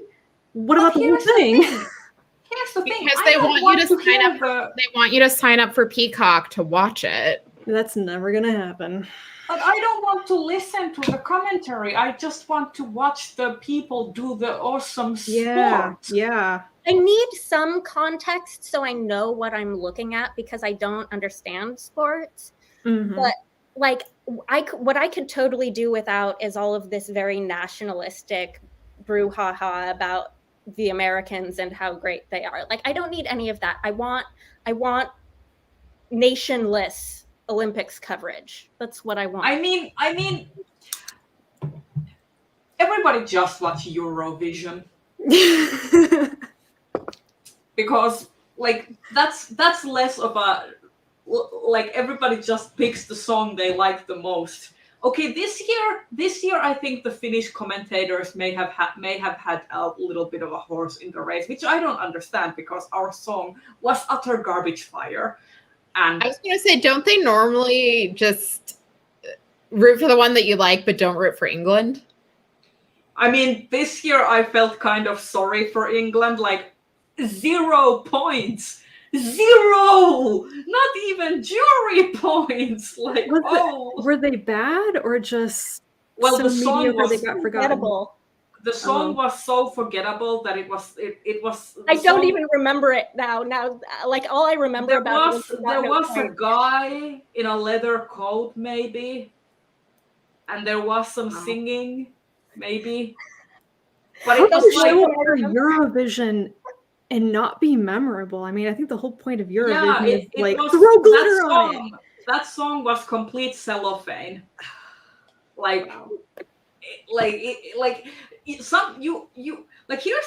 what about the whole thing? Here's the thing. Because they want you to sign up for Peacock to watch it. That's never gonna happen. But I don't want to listen to the commentary. I just want to watch the people do the awesome sport. Yeah. I need some context so I know what I'm looking at because I don't understand sports. Mhm. But like what I could totally do without is all of this very nationalistic brouhaha about the Americans and how great they are. Like, I don't need any of that. I want nationless Olympics coverage. That's what I want. I mean, everybody just watch Eurovision because like that's less of a like everybody just picks the song they like the most. Okay, this year I think the Finnish commentators may have had a little bit of a horse in the race, which I don't understand because our song was utter garbage fire. And I was going to say, don't they normally just root for the one that you like, but don't root for England? I mean, this year I felt kind of sorry for England, like 0 points. 0! Not even jury points. Like, were they bad or just well, so the song mediocre they was got forgotten? Forgettable. The song was so forgettable that it was. I don't even remember it now. Now, like all I remember about it there was a guy in a leather coat, maybe, and there was some singing, maybe. But it was like Eurovision and not be memorable. I mean, I think the whole point of Eurovision is like was, throw glitter on it. That song was complete cellophane. Like, here's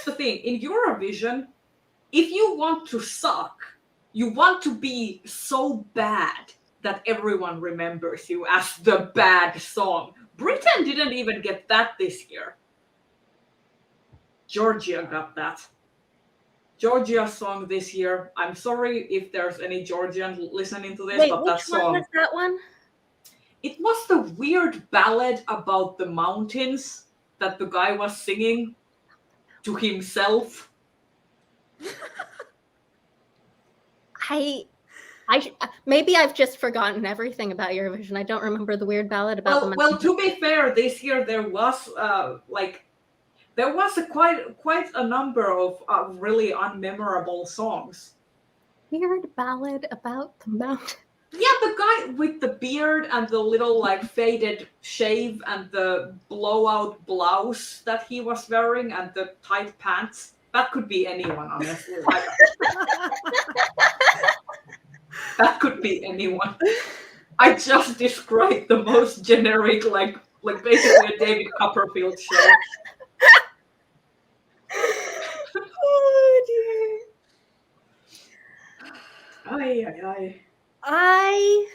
the thing in Eurovision, if you want to suck, you want to be so bad that everyone remembers you as the bad song. Britain didn't even get that this year. Georgia got that. Georgia's song this year. I'm sorry if there's any Georgian listening to this, but that song. Which one was that one? It was the weird ballad about the mountains that the guy was singing to himself. Maybe I've just forgotten everything about Eurovision. I don't remember the weird ballad about the mountains. Well, to be fair, this year there was quite a number of really unmemorable songs. Weird ballad about the mountains. Yeah, the guy with the beard and the little like faded shave and the blowout blouse that he was wearing and the tight pants. That could be anyone, honestly. That could be anyone. I just described the most generic, like basically a David Copperfield show. Oh dear. Aye.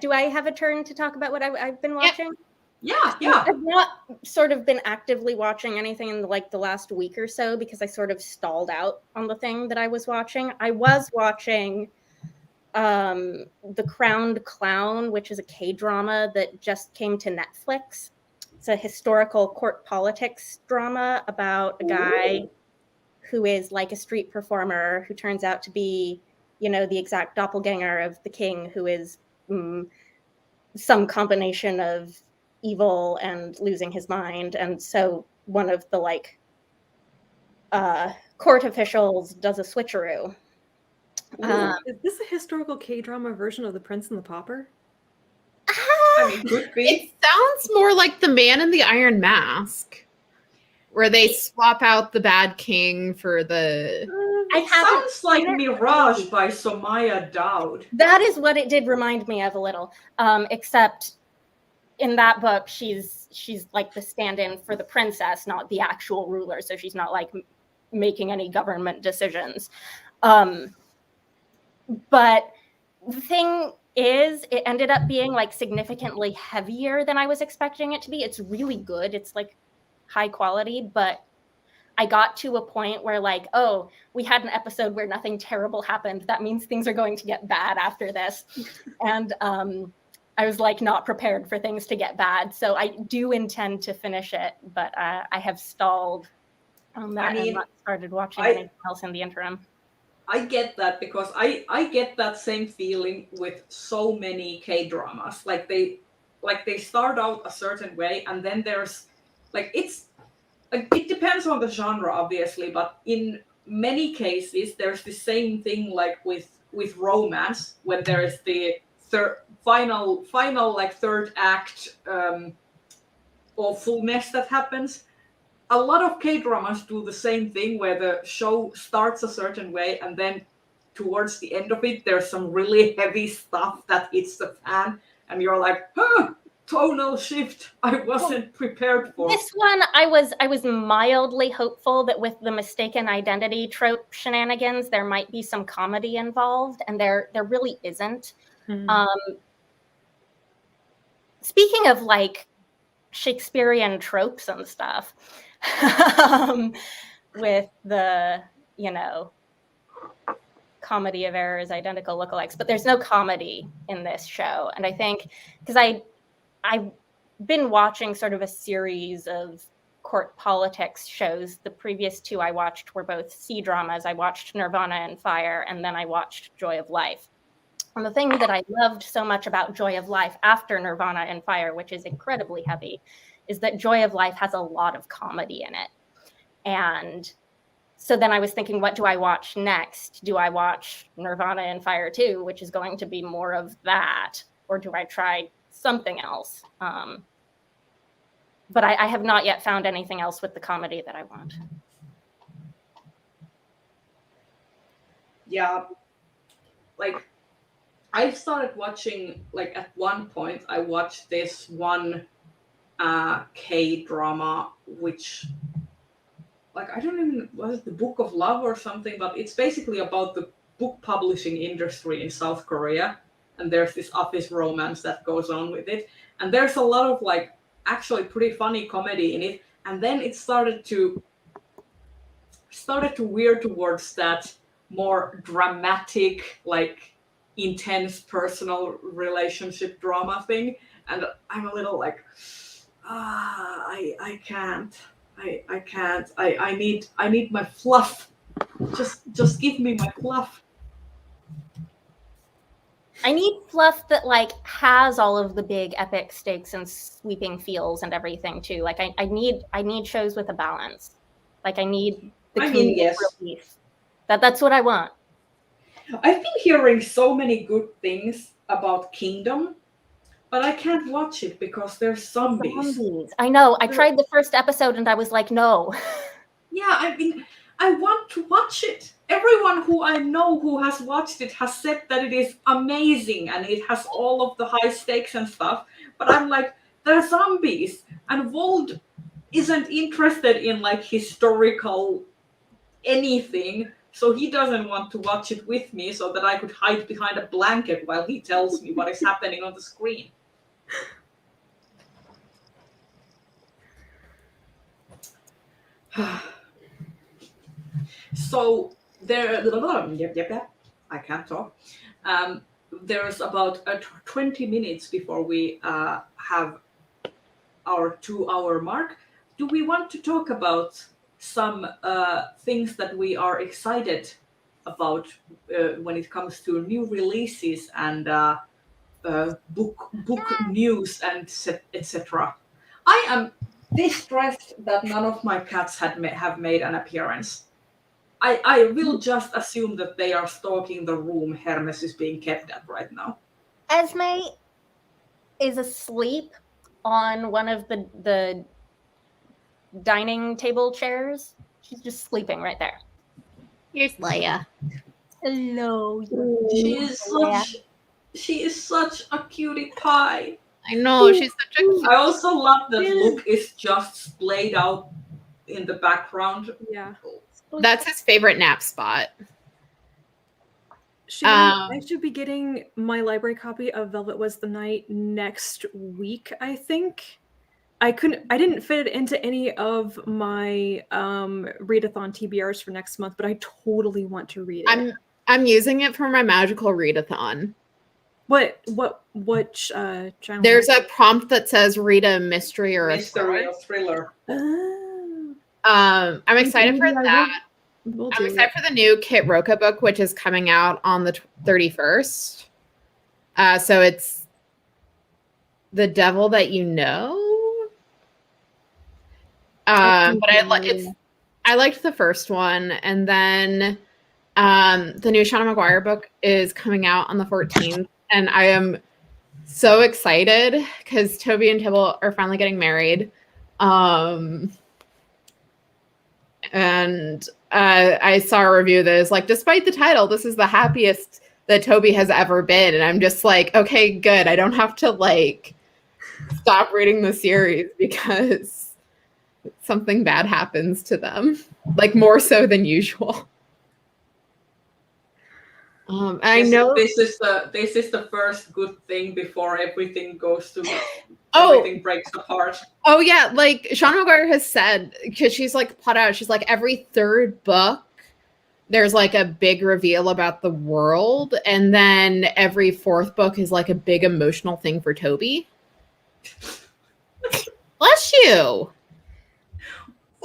Do I have a turn to talk about what I've been watching? Yeah. I've not sort of been actively watching anything in like the last week or so because I sort of stalled out on the thing that I was watching. I was watching The Crowned Clown, which is a K-drama that just came to Netflix. It's a historical court politics drama about a guy who is like a street performer who turns out to be, the exact doppelganger of the king, who is some combination of evil and losing his mind. And so one of the court officials does a switcheroo. Is this a historical K-drama version of The Prince and the Pauper? I mean, could be. It sounds more like The Man in the Iron Mask, where they swap out the bad king for the... It sounds like Mirage by Somaya Daud. That is what it did remind me of a little, except in that book, she's like the stand-in for the princess, not the actual ruler. So she's not like making any government decisions. But the thing is, it ended up being like significantly heavier than I was expecting it to be. It's really good. It's like high quality, but I got to a point where like, oh, we had an episode where nothing terrible happened. That means things are going to get bad after this. And I was like not prepared for things to get bad. So I do intend to finish it, but I have stalled on that and not started watching anything else in the interim. I get that because I get that same feeling with so many K-dramas. Like they start out a certain way, and then there's like it's like it depends on the genre, obviously, but in many cases there's the same thing like with romance when there is the final like third act awfulness that happens. A lot of K-dramas do the same thing where the show starts a certain way and then towards the end of it there's some really heavy stuff that hits the fan and you're like, tonal shift I wasn't prepared for. This one I was mildly hopeful that with the mistaken identity trope shenanigans there might be some comedy involved, and there really isn't. Speaking of like Shakespearean tropes and stuff, with the, you know, comedy of errors, identical lookalikes, but there's no comedy in this show. And I think because I've been watching sort of a series of court politics shows. The previous two I watched were both C-dramas. I watched Nirvana and Fire, and then I watched Joy of Life. And the thing that I loved so much about Joy of Life after Nirvana and Fire, which is incredibly heavy, is that Joy of Life has a lot of comedy in it. And so then I was thinking, what do I watch next? Do I watch Nirvana and Fire 2, which is going to be more of that? Or do I try something else? But I have not yet found anything else with the comedy that I want. Yeah. Like, I started watching, like, at one point, I watched this one K-drama, which, like, I don't even, was it The Book of Love or something? But it's basically about the book publishing industry in South Korea. And there's this office romance that goes on with it. And there's a lot of, like, actually pretty funny comedy in it. And then it started to veer towards that more dramatic, like, intense personal relationship drama thing. And I'm a little like, I can't. I need my fluff. Just give me my fluff. I need fluff that like has all of the big epic stakes and sweeping feels and everything too. Like I need shows with a balance. Like I need the yes. relief. That's what I want. I've been hearing so many good things about Kingdom, but I can't watch it because there's zombies. I know. I tried the first episode and I was like, no. Yeah, I want to watch it. Everyone who I know who has watched it has said that it is amazing and it has all of the high stakes and stuff. But I'm like, they're zombies. And Vold isn't interested in like historical anything. So he doesn't want to watch it with me so that I could hide behind a blanket while he tells me what is happening on the screen. So there, I can't talk. There's about 20 minutes before we have our 2-hour mark. Do we want to talk about some things that we are excited about when it comes to new releases and book news and etc.? I am distressed that none of my cats have made an appearance. I will just assume that they are stalking the room Hermes is being kept at right now. Esme is asleep on one of the dining table chairs. She's just sleeping right there. Here's Leia. Hello. She is such a cutie pie. I know, she's such a I also love that Luke is just splayed out in the background. Yeah. That's his favorite nap spot. I should be getting my library copy of Velvet Was the Night next week, I think. I didn't fit it into any of my readathon TBRs for next month, but I totally want to read it. I'm using it for my magical readathon. What channel? There's a prompt that says read a mystery or a thriller. Oh. I'm excited for that. We'll I'm do excited it. for the new Kit Roca book, which is coming out on the 31st. So it's The Devil That You Know. But I liked the first one, and then the new Shauna Maguire book is coming out on the 14th, and I am so excited because Toby and Tybalt are finally getting married. And I saw a review that is like, despite the title, this is the happiest that Toby has ever been. And I'm just like, okay, good. I don't have to like stop reading the series because something bad happens to them, like more so than usual. I know this is the first good thing before everything goes to everything breaks apart. Oh yeah, like Shauna Maguire has said, because she's like plot out, she's like every third book there's like a big reveal about the world, and then every fourth book is like a big emotional thing for Toby. Bless you.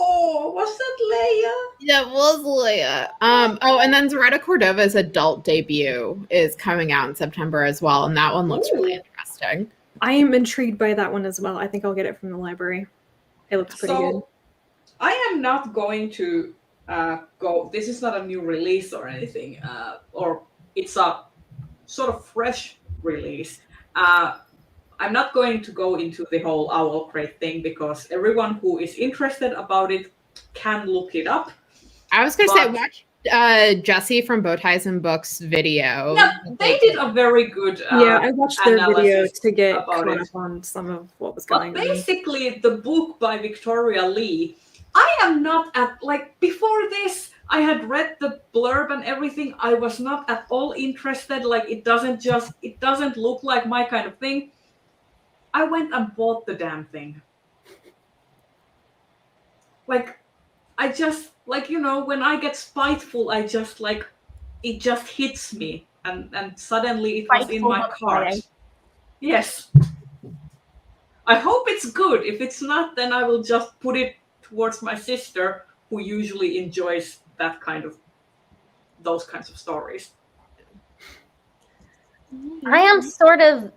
Oh, was that Leia? Yeah, it was Leia. Oh, and then Zaretta Cordova's adult debut is coming out in September as well, and that one looks really interesting. I am intrigued by that one as well. I think I'll get it from the library. It looks pretty good. I am not going to go. This is not a new release or anything, or it's a sort of fresh release. I'm not going to go into the whole Owl Crate thing because everyone who is interested about it can look it up. I was going to say, watch Jesse from Bowties and Books video. Yeah, they did a very good I watched their video to get about caught it. up on some of what was going on. But basically, the book by Victoria Lee, I am not at, like, before this, I had read the blurb and everything. I was not at all interested. Like, it doesn't look like my kind of thing. I went and bought the damn thing. Like, I just, like, you know, when I get spiteful, I just, like, it just hits me. And suddenly it was in my cart. Yes. I hope it's good. If it's not, then I will just put it towards my sister, who usually enjoys those kinds of stories. I am sort of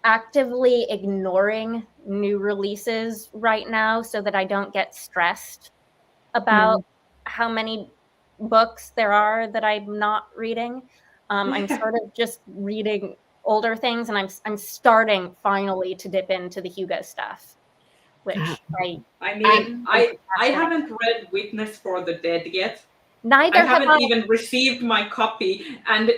actively ignoring new releases right now so that I don't get stressed about how many books there are that I'm not reading. I'm sort of just reading older things, and I'm starting finally to dip into the Hugo stuff, which I haven't read Witness for the Dead yet. Neither I haven't even received my copy, and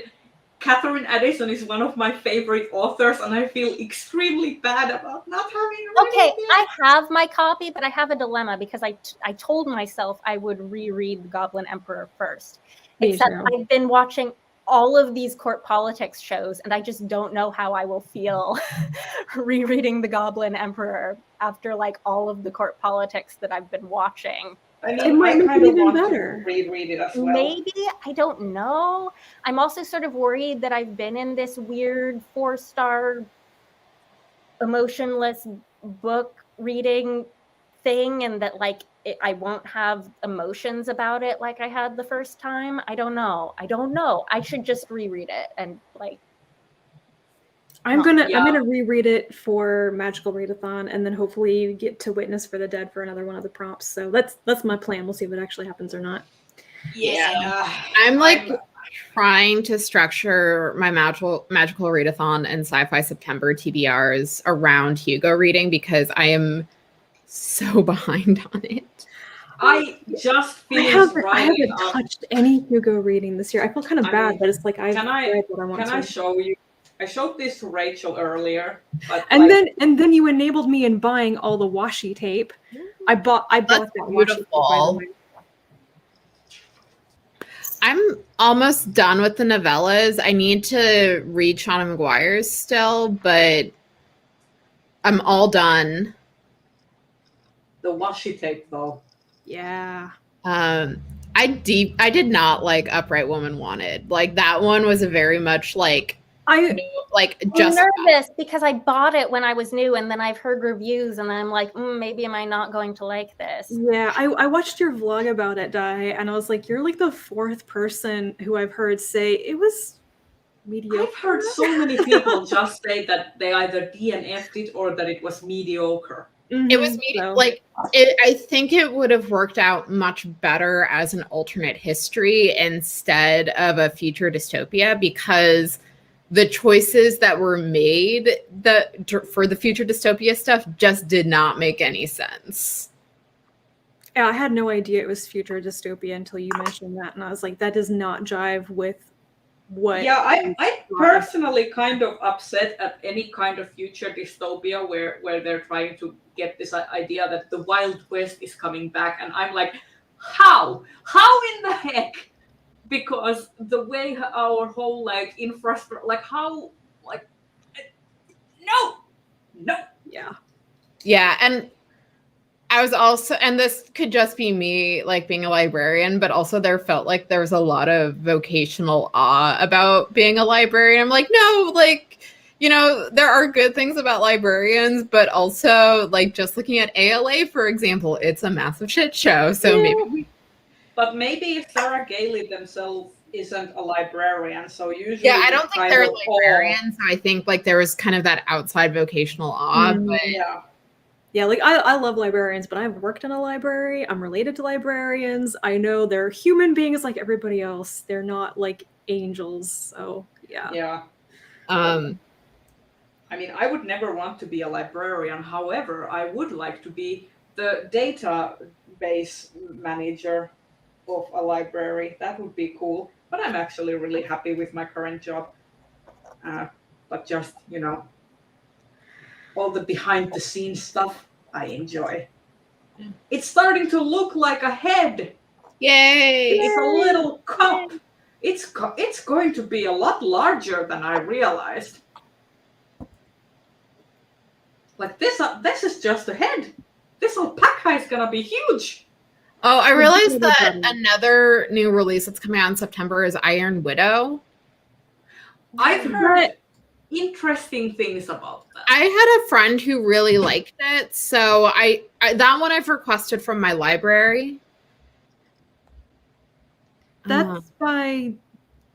Catherine Addison is one of my favorite authors, and I feel extremely bad about not having read it yet. I have my copy, but I have a dilemma because I told myself I would reread The Goblin Emperor first. Except I've been watching all of these court politics shows, and I just don't know how I will feel rereading The Goblin Emperor after like all of the court politics that I've been watching. I mean, it might make it even better. Reread it as well. Maybe, I don't know. I'm also sort of worried that I've been in this weird 4-star emotionless book reading thing, and that like I won't have emotions about it like I had the first time. I don't know. I should just reread it and like. I'm gonna reread it for Magical Readathon, and then hopefully get to Witness for the Dead for another one of the prompts. So that's my plan. We'll see if it actually happens or not. Yeah, I'm trying to structure my Magical Readathon and Sci-Fi September TBRs around Hugo reading because I am so behind on it. I just I haven't touched any Hugo reading this year. I feel kind of bad, but it's like I've read what I want to. Can I show you? I showed this to Rachel earlier, but and then you enabled me in buying all the washi tape. I bought that washi tape, by the way. I'm almost done with the novellas. I need to read Shauna Maguire's still, but I'm all done. The washi tape, though. Yeah. I did not like Upright Woman Wanted. Like that one was a very much like like I'm just nervous because I bought it when I was new, and then I've heard reviews, and then I'm like, maybe am I not going to like this? Yeah, I watched your vlog about it, Di, and I was like, you're like the fourth person who I've heard say it was mediocre. I've heard so many people just say that they either DNF'd it or that it was mediocre. It was like I think it would have worked out much better as an alternate history instead of a future dystopia, because the choices that were made for the future dystopia stuff just did not make any sense. Yeah, I had no idea it was future dystopia until you mentioned that, and I was like, that does not jive with what. Yeah, I personally kind of upset at any kind of future dystopia where they're trying to get this idea that the Wild West is coming back, and I'm like, how in the heck? Because the way our whole like infrastructure, like how, like, no. Yeah, and I was also, and this could just be me like being a librarian, but also there felt like there was a lot of vocational awe about being a librarian. I'm like, no, like, you know, there are good things about librarians, but also like just looking at ALA, for example, it's a massive shit show. So maybe Sarah Gailey themselves isn't a librarian, so usually I don't think they're librarians. I think like there was kind of that outside vocational awe, but yeah, like I love librarians, but I've worked in a library. I'm related to librarians. I know they're human beings like everybody else. They're not like angels. So yeah. I mean, I would never want to be a librarian. However, I would like to be the database manager of a library. That would be cool. But I'm actually really happy with my current job. But just, you know, all the behind the scenes stuff I enjoy. It's starting to look like a head. Yay! It's a little cup. It's going to be a lot larger than I realized. Like this is just a head. This alpaca is gonna be huge. Oh, I realized that another new release that's coming out in September is Iron Widow. I've heard interesting things about that. I had a friend who really liked it, so I that one I've requested from my library. That's by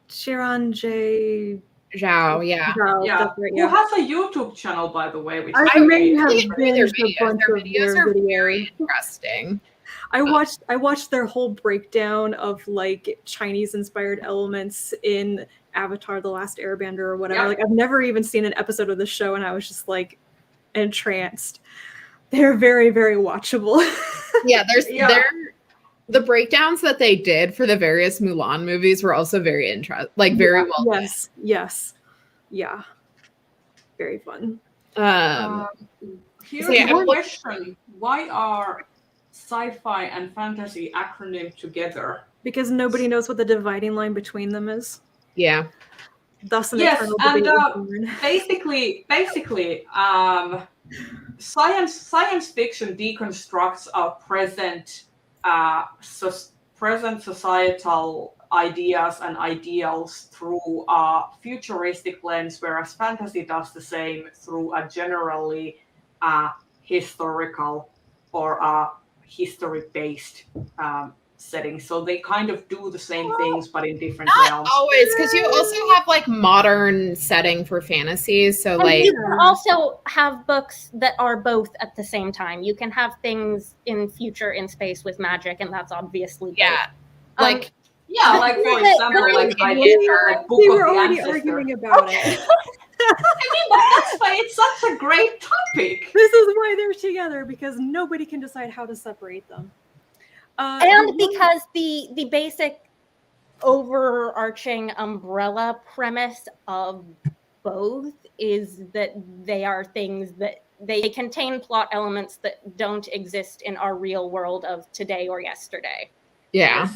Sharon J. Zhao, yeah. Who has a YouTube channel, by the way, which I may have their binged a bunch videos. Their of videos their are very interesting. I watched their whole breakdown of like Chinese inspired elements in Avatar: The Last Airbender or whatever. Yeah. Like I've never even seen an episode of the show, and I was just like entranced. They're very, very watchable. Yeah, the breakdowns that they did for the various Mulan movies were also very interesting, like very well done. Yes. Yeah. Very fun. Here's a question. Why are sci-fi and fantasy acronymed together? Because nobody knows what the dividing line between them is. Yeah. Thus an Yes, eternal and debate. basically, science fiction deconstructs our present societal ideas and ideals through a futuristic lens, whereas fantasy does the same through a generally historical or history-based setting. So they kind of do the same things, but in different realms. Always, because you also have like modern setting for fantasies. So and like you can also have books that are both at the same time. You can have things in future in space with magic, and that's obviously like like for example, like I did like Book We of were the already Ancestor. arguing about it. I mean, but that's why it's such a great topic. This is why they're together, because nobody can decide how to separate them. And because the basic overarching umbrella premise of both is that they are things that they contain plot elements that don't exist in our real world of today or yesterday. yeah.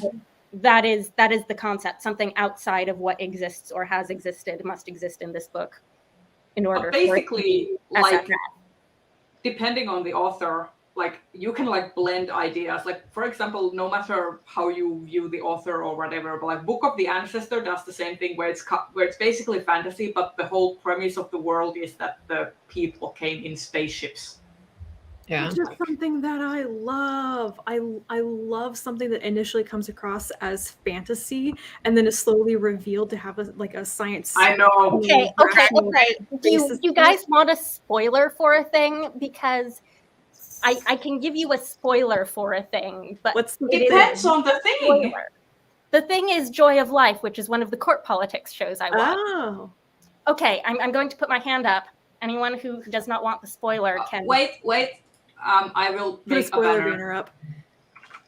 That is the concept. Something outside of what exists or has existed must exist in this book in order Basically, for it to be like SFF. depending on the author, like you can like blend ideas. Like for example, no matter how you view the author or whatever, but like Book of the Ancestor does the same thing where it's basically fantasy, but the whole premise of the world is that the people came in spaceships. Yeah. Which is something that I love. I love something that initially comes across as fantasy and then is slowly revealed to have a science. I know. Okay. Do you guys want a spoiler for a thing? Because I can give you a spoiler for a thing, but it depends on the thing. Spoiler. The thing is Joy of Life, which is one of the court politics shows I watch. Oh. Okay, I'm going to put my hand up. Anyone who does not want the spoiler can wait. I will Put a make spoiler a banner. banner up.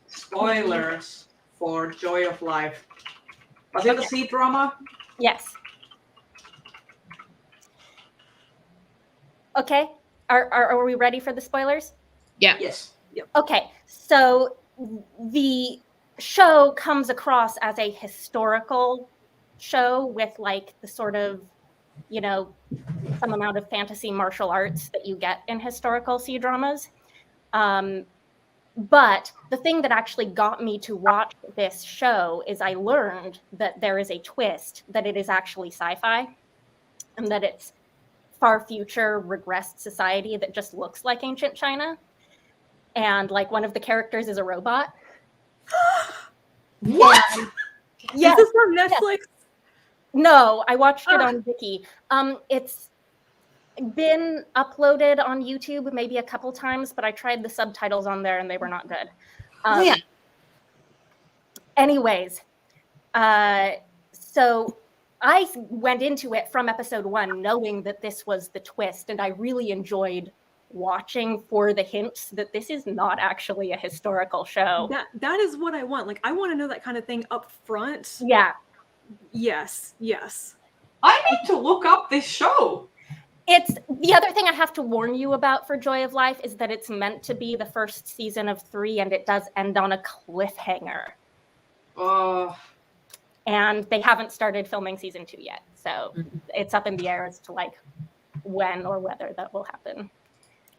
Spoilers for Joy of Life. Was it a sea drama? Yes. Okay. Are we ready for the spoilers? Yeah. Yes. Yep. Okay. So the show comes across as a historical show with like the sort of, you know, some amount of fantasy martial arts that you get in historical sea dramas. But the thing that actually got me to watch this show is I learned that there is a twist, that it is actually sci-fi and that it's far future regressed society that just looks like ancient China. And like one of the characters is a robot. What? Yes. Is this on Netflix? Yes. No, I watched it on Viki. It's been uploaded on YouTube maybe a couple times, but I tried the subtitles on there and they were not good. Yeah. Anyways, so I went into it from episode 1 knowing that this was the twist, and I really enjoyed watching for the hints that this is not actually a historical show. That is what I want. Like, I want to know that kind of thing up front. Yeah. Yes. I need to look up this show. It's the other thing I have to warn you about for Joy of Life is that it's meant to be the first season of 3 and it does end on a cliffhanger. And they haven't started filming season 2 yet. So it's up in the air as to like when or whether that will happen.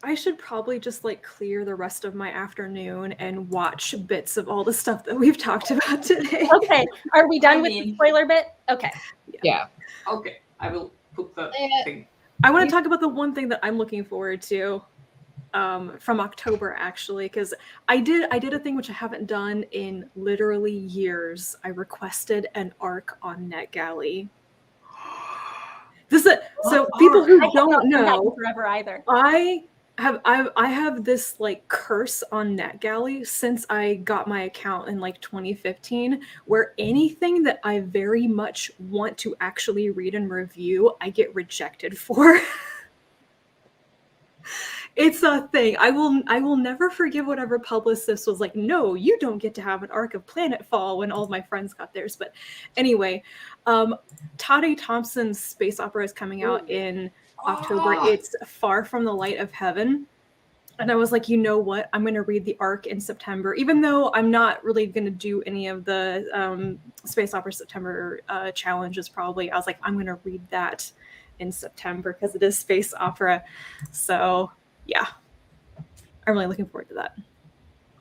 I should probably just like clear the rest of my afternoon and watch bits of all the stuff that we've talked about today. Okay. Are we done with the spoiler bit? Okay. Yeah. Okay, I will put the thing. I want to talk about the one thing that I'm looking forward to from October, actually, because I did a thing which I haven't done in literally years. I requested an arc on NetGalley. So people who don't know, forever either. I have this like curse on NetGalley since I got my account in like 2015, where anything that I very much want to actually read and review, I get rejected for. It's a thing. I will never forgive whatever publicist was like, no, you don't get to have an arc of Planetfall when all of my friends got theirs. But anyway, Tade Thompson's space opera is coming out in October. It's Far from the Light of Heaven. And I was like, you know what? I'm going to read the arc in September, even though I'm not really going to do any of the Space Opera September challenges probably. I was like, I'm going to read that in September because it is space opera. So yeah, I'm really looking forward to that.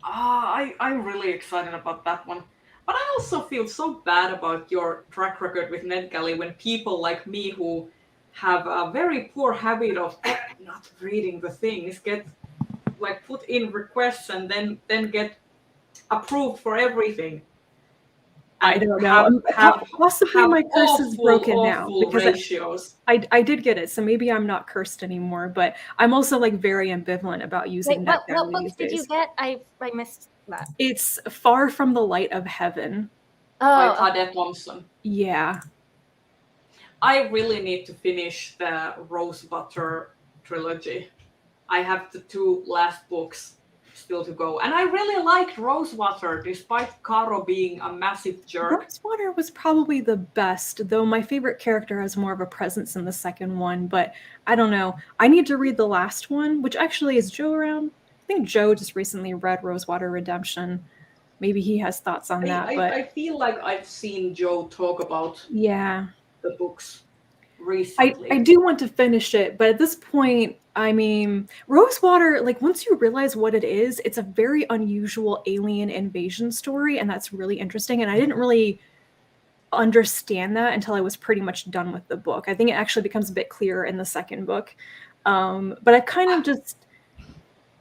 I'm really excited about that one. But I also feel so bad about your track record with NetGalley when people like me who have a very poor habit of not reading the things get like put in requests and then get approved for everything. I don't know. Possibly my curse is broken now because ratios. I did get it, so maybe I'm not cursed anymore. But I'm also like very ambivalent about using that. What books did you get? I missed that. It's Far from the Light of Heaven. By Tade Thompson. Yeah. I really need to finish the Rose Butter trilogy. I have the 2 last books still to go. And I really liked Rosewater, despite Caro being a massive jerk. Rosewater was probably the best, though my favorite character has more of a presence in the second one. But I don't know. I need to read the last one, which actually is Joe around. I think Joe just recently read Rosewater Redemption. Maybe he has thoughts on that. But I feel like I've seen Joe talk about the books recently. I do want to finish it, but at this point, I mean, Rosewater, like once you realize what it is, it's a very unusual alien invasion story, and that's really interesting. And I didn't really understand that until I was pretty much done with the book. I think it actually becomes a bit clearer in the second book. But I kind of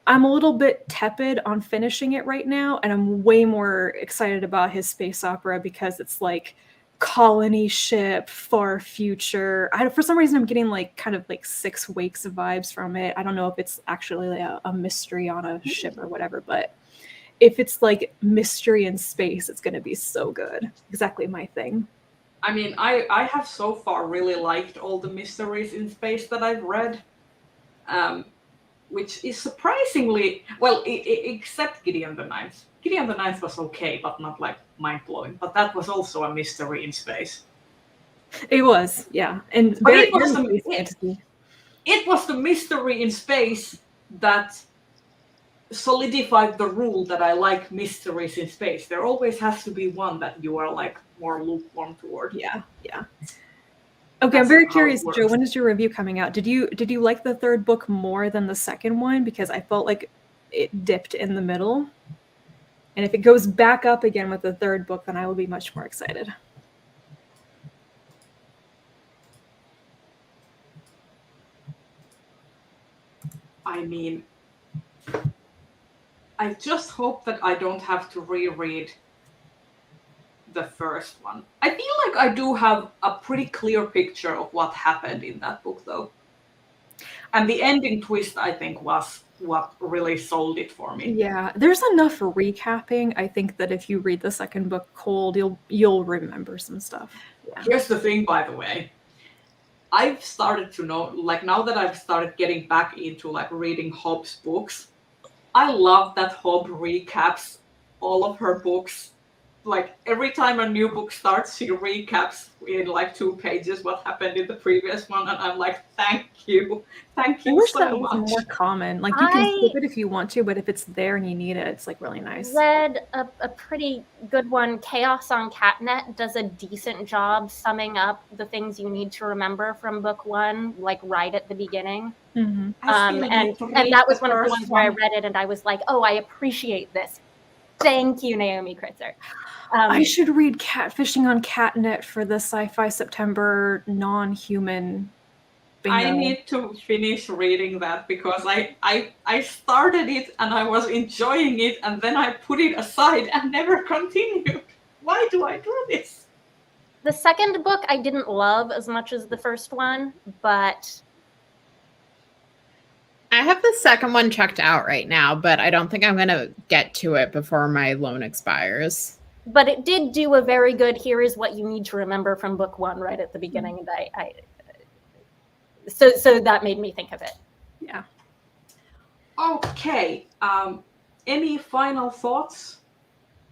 I'm a little bit tepid on finishing it right now, and I'm way more excited about his space opera because it's like colony ship, far future. For some reason, I'm getting like kind of like Six Wakes vibes from it. I don't know if it's actually like a mystery on a ship or whatever, but if it's like mystery in space, it's going to be so good. Exactly my thing. I mean, I have so far really liked all the mysteries in space that I've read, which is surprisingly, well, except Gideon the Ninth. Gideon the Ninth was okay, but not like mind-blowing. But that was also a mystery in space. It was, yeah. And But very, it was very fantasy. It was the mystery in space that solidified the rule that I like mysteries in space. There always has to be one that you are like more lukewarm toward. Yeah. Okay, That's I'm very how it curious, works. Joe. When is your review coming out? Did you like the third book more than the second one? Because I felt like it dipped in the middle. And if it goes back up again with the third book, then I will be much more excited. I mean, I just hope that I don't have to reread the first one. I feel like I do have a pretty clear picture of what happened in that book, though. And the ending twist, I think, was what really sold it for me. Yeah, there's enough recapping. I think that if you read the second book cold, you'll remember some stuff. Yeah. Here's the thing, by the way. I've started to know, like now that I've started getting back into like reading Hobb's books, I love that Hobb recaps all of her books. Like every time a new book starts, she recaps in like 2 pages what happened in the previous one, and I'm like, thank you I wish so that much. was more common. Like you can skip it if you want to, but if it's there and you need it, it's like really nice. Read a pretty good one. Chaos on Catnet does a decent job summing up the things you need to remember from book 1, like right at the beginning. Mm-hmm. And that was one of the ones where I read it and I was like, oh, I appreciate this. Thank you, Naomi Kritzer. I should read Catfishing on Catnet for the Sci-Fi September non-human bingo. I need to finish reading that because I started it and I was enjoying it and then I put it aside and never continued. Why do I do this? The second book I didn't love as much as the first one, but I have the second one checked out right now, but I don't think I'm going to get to it before my loan expires. But it did do a very good, here is what you need to remember from book 1 right at the beginning. And so that made me think of it. Yeah. Okay. Any final thoughts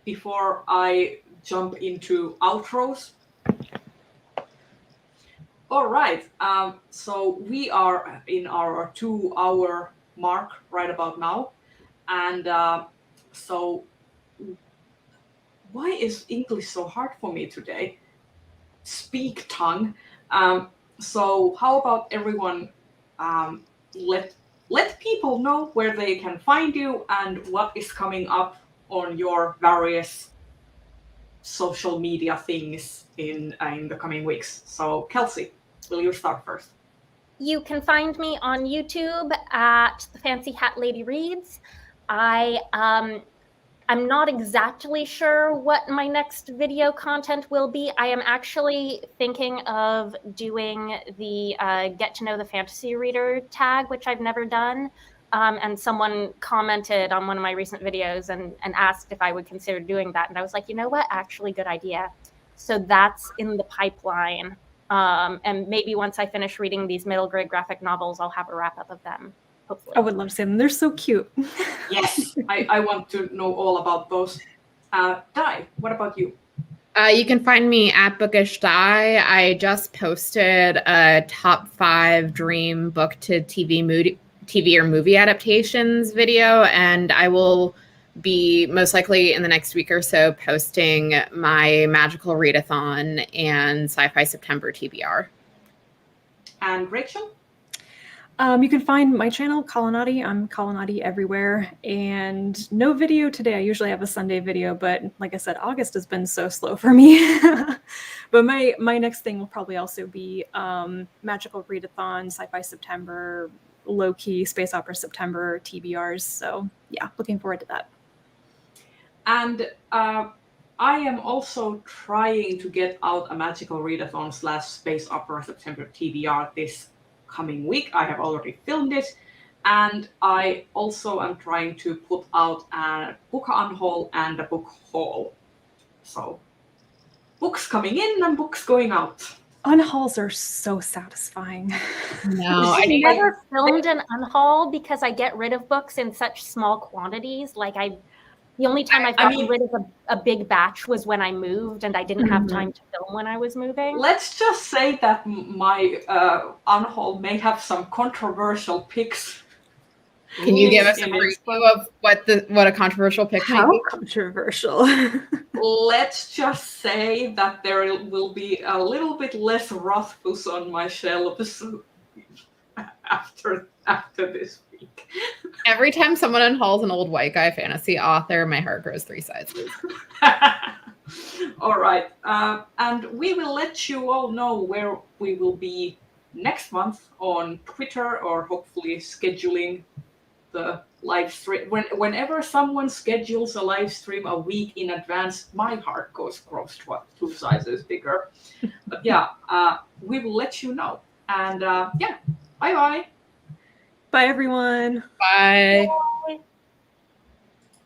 before I jump into outros? All right. So we are in our 2-hour mark right about now. And so why is English so hard for me today? Speak tongue. So how about everyone let people know where they can find you and what is coming up on your various social media things in the coming weeks. So Kelsey, will you start first? You can find me on YouTube at The Fancy Hat Lady Reads. I'm not exactly sure what my next video content will be. I am actually thinking of doing the Get to Know the Fantasy Reader tag, which I've never done. And someone commented on one of my recent videos and asked if I would consider doing that. And I was like, you know what? Actually, good idea. So that's in the pipeline. And maybe once I finish reading these middle grade graphic novels, I'll have a wrap up of them. Hopefully. I would love to see them. They're so cute. Yes, I want to know all about those. Di, what about you? You can find me at Bookish Die. I just posted a top 5 dream book to TV or movie adaptations video, and I will be most likely in the next week or so posting my Magical Readathon and Sci-Fi September TBR. And Rachel? You can find my channel, Colonati. I'm Colonati everywhere. And no video today. I usually have a Sunday video, but like I said, August has been so slow for me. But my next thing will probably also be Magical Readathon, Sci-Fi September, Low-Key, Space Opera September, TBRs. So yeah, looking forward to that. And I am also trying to get out a Magical Readathon / Space Opera September TBR this coming week. I have already filmed it. And I also am trying to put out a book unhaul and a book haul. So books coming in and books going out. Unhauls are so satisfying. No, I've I think never filmed an unhaul because I get rid of books in such small quantities. Like the only time I've gotten rid of a big batch was when I moved and I didn't have time to film when I was moving. Let's just say that my unhaul may have some controversial picks. Can you give us a preview of what a controversial pick might How be? controversial. Let's just say that there will be a little bit less Rothfuss on my shelves after this week. Every time someone unhauls an old white guy fantasy author, my heart grows 3 sizes. All right. And we will let you all know where we will be next month on Twitter, or hopefully scheduling the live stream. Whenever someone schedules a live stream a week in advance, my heart grows 2 sizes bigger. But yeah, we will let you know. And yeah, bye-bye. Bye, everyone. Bye.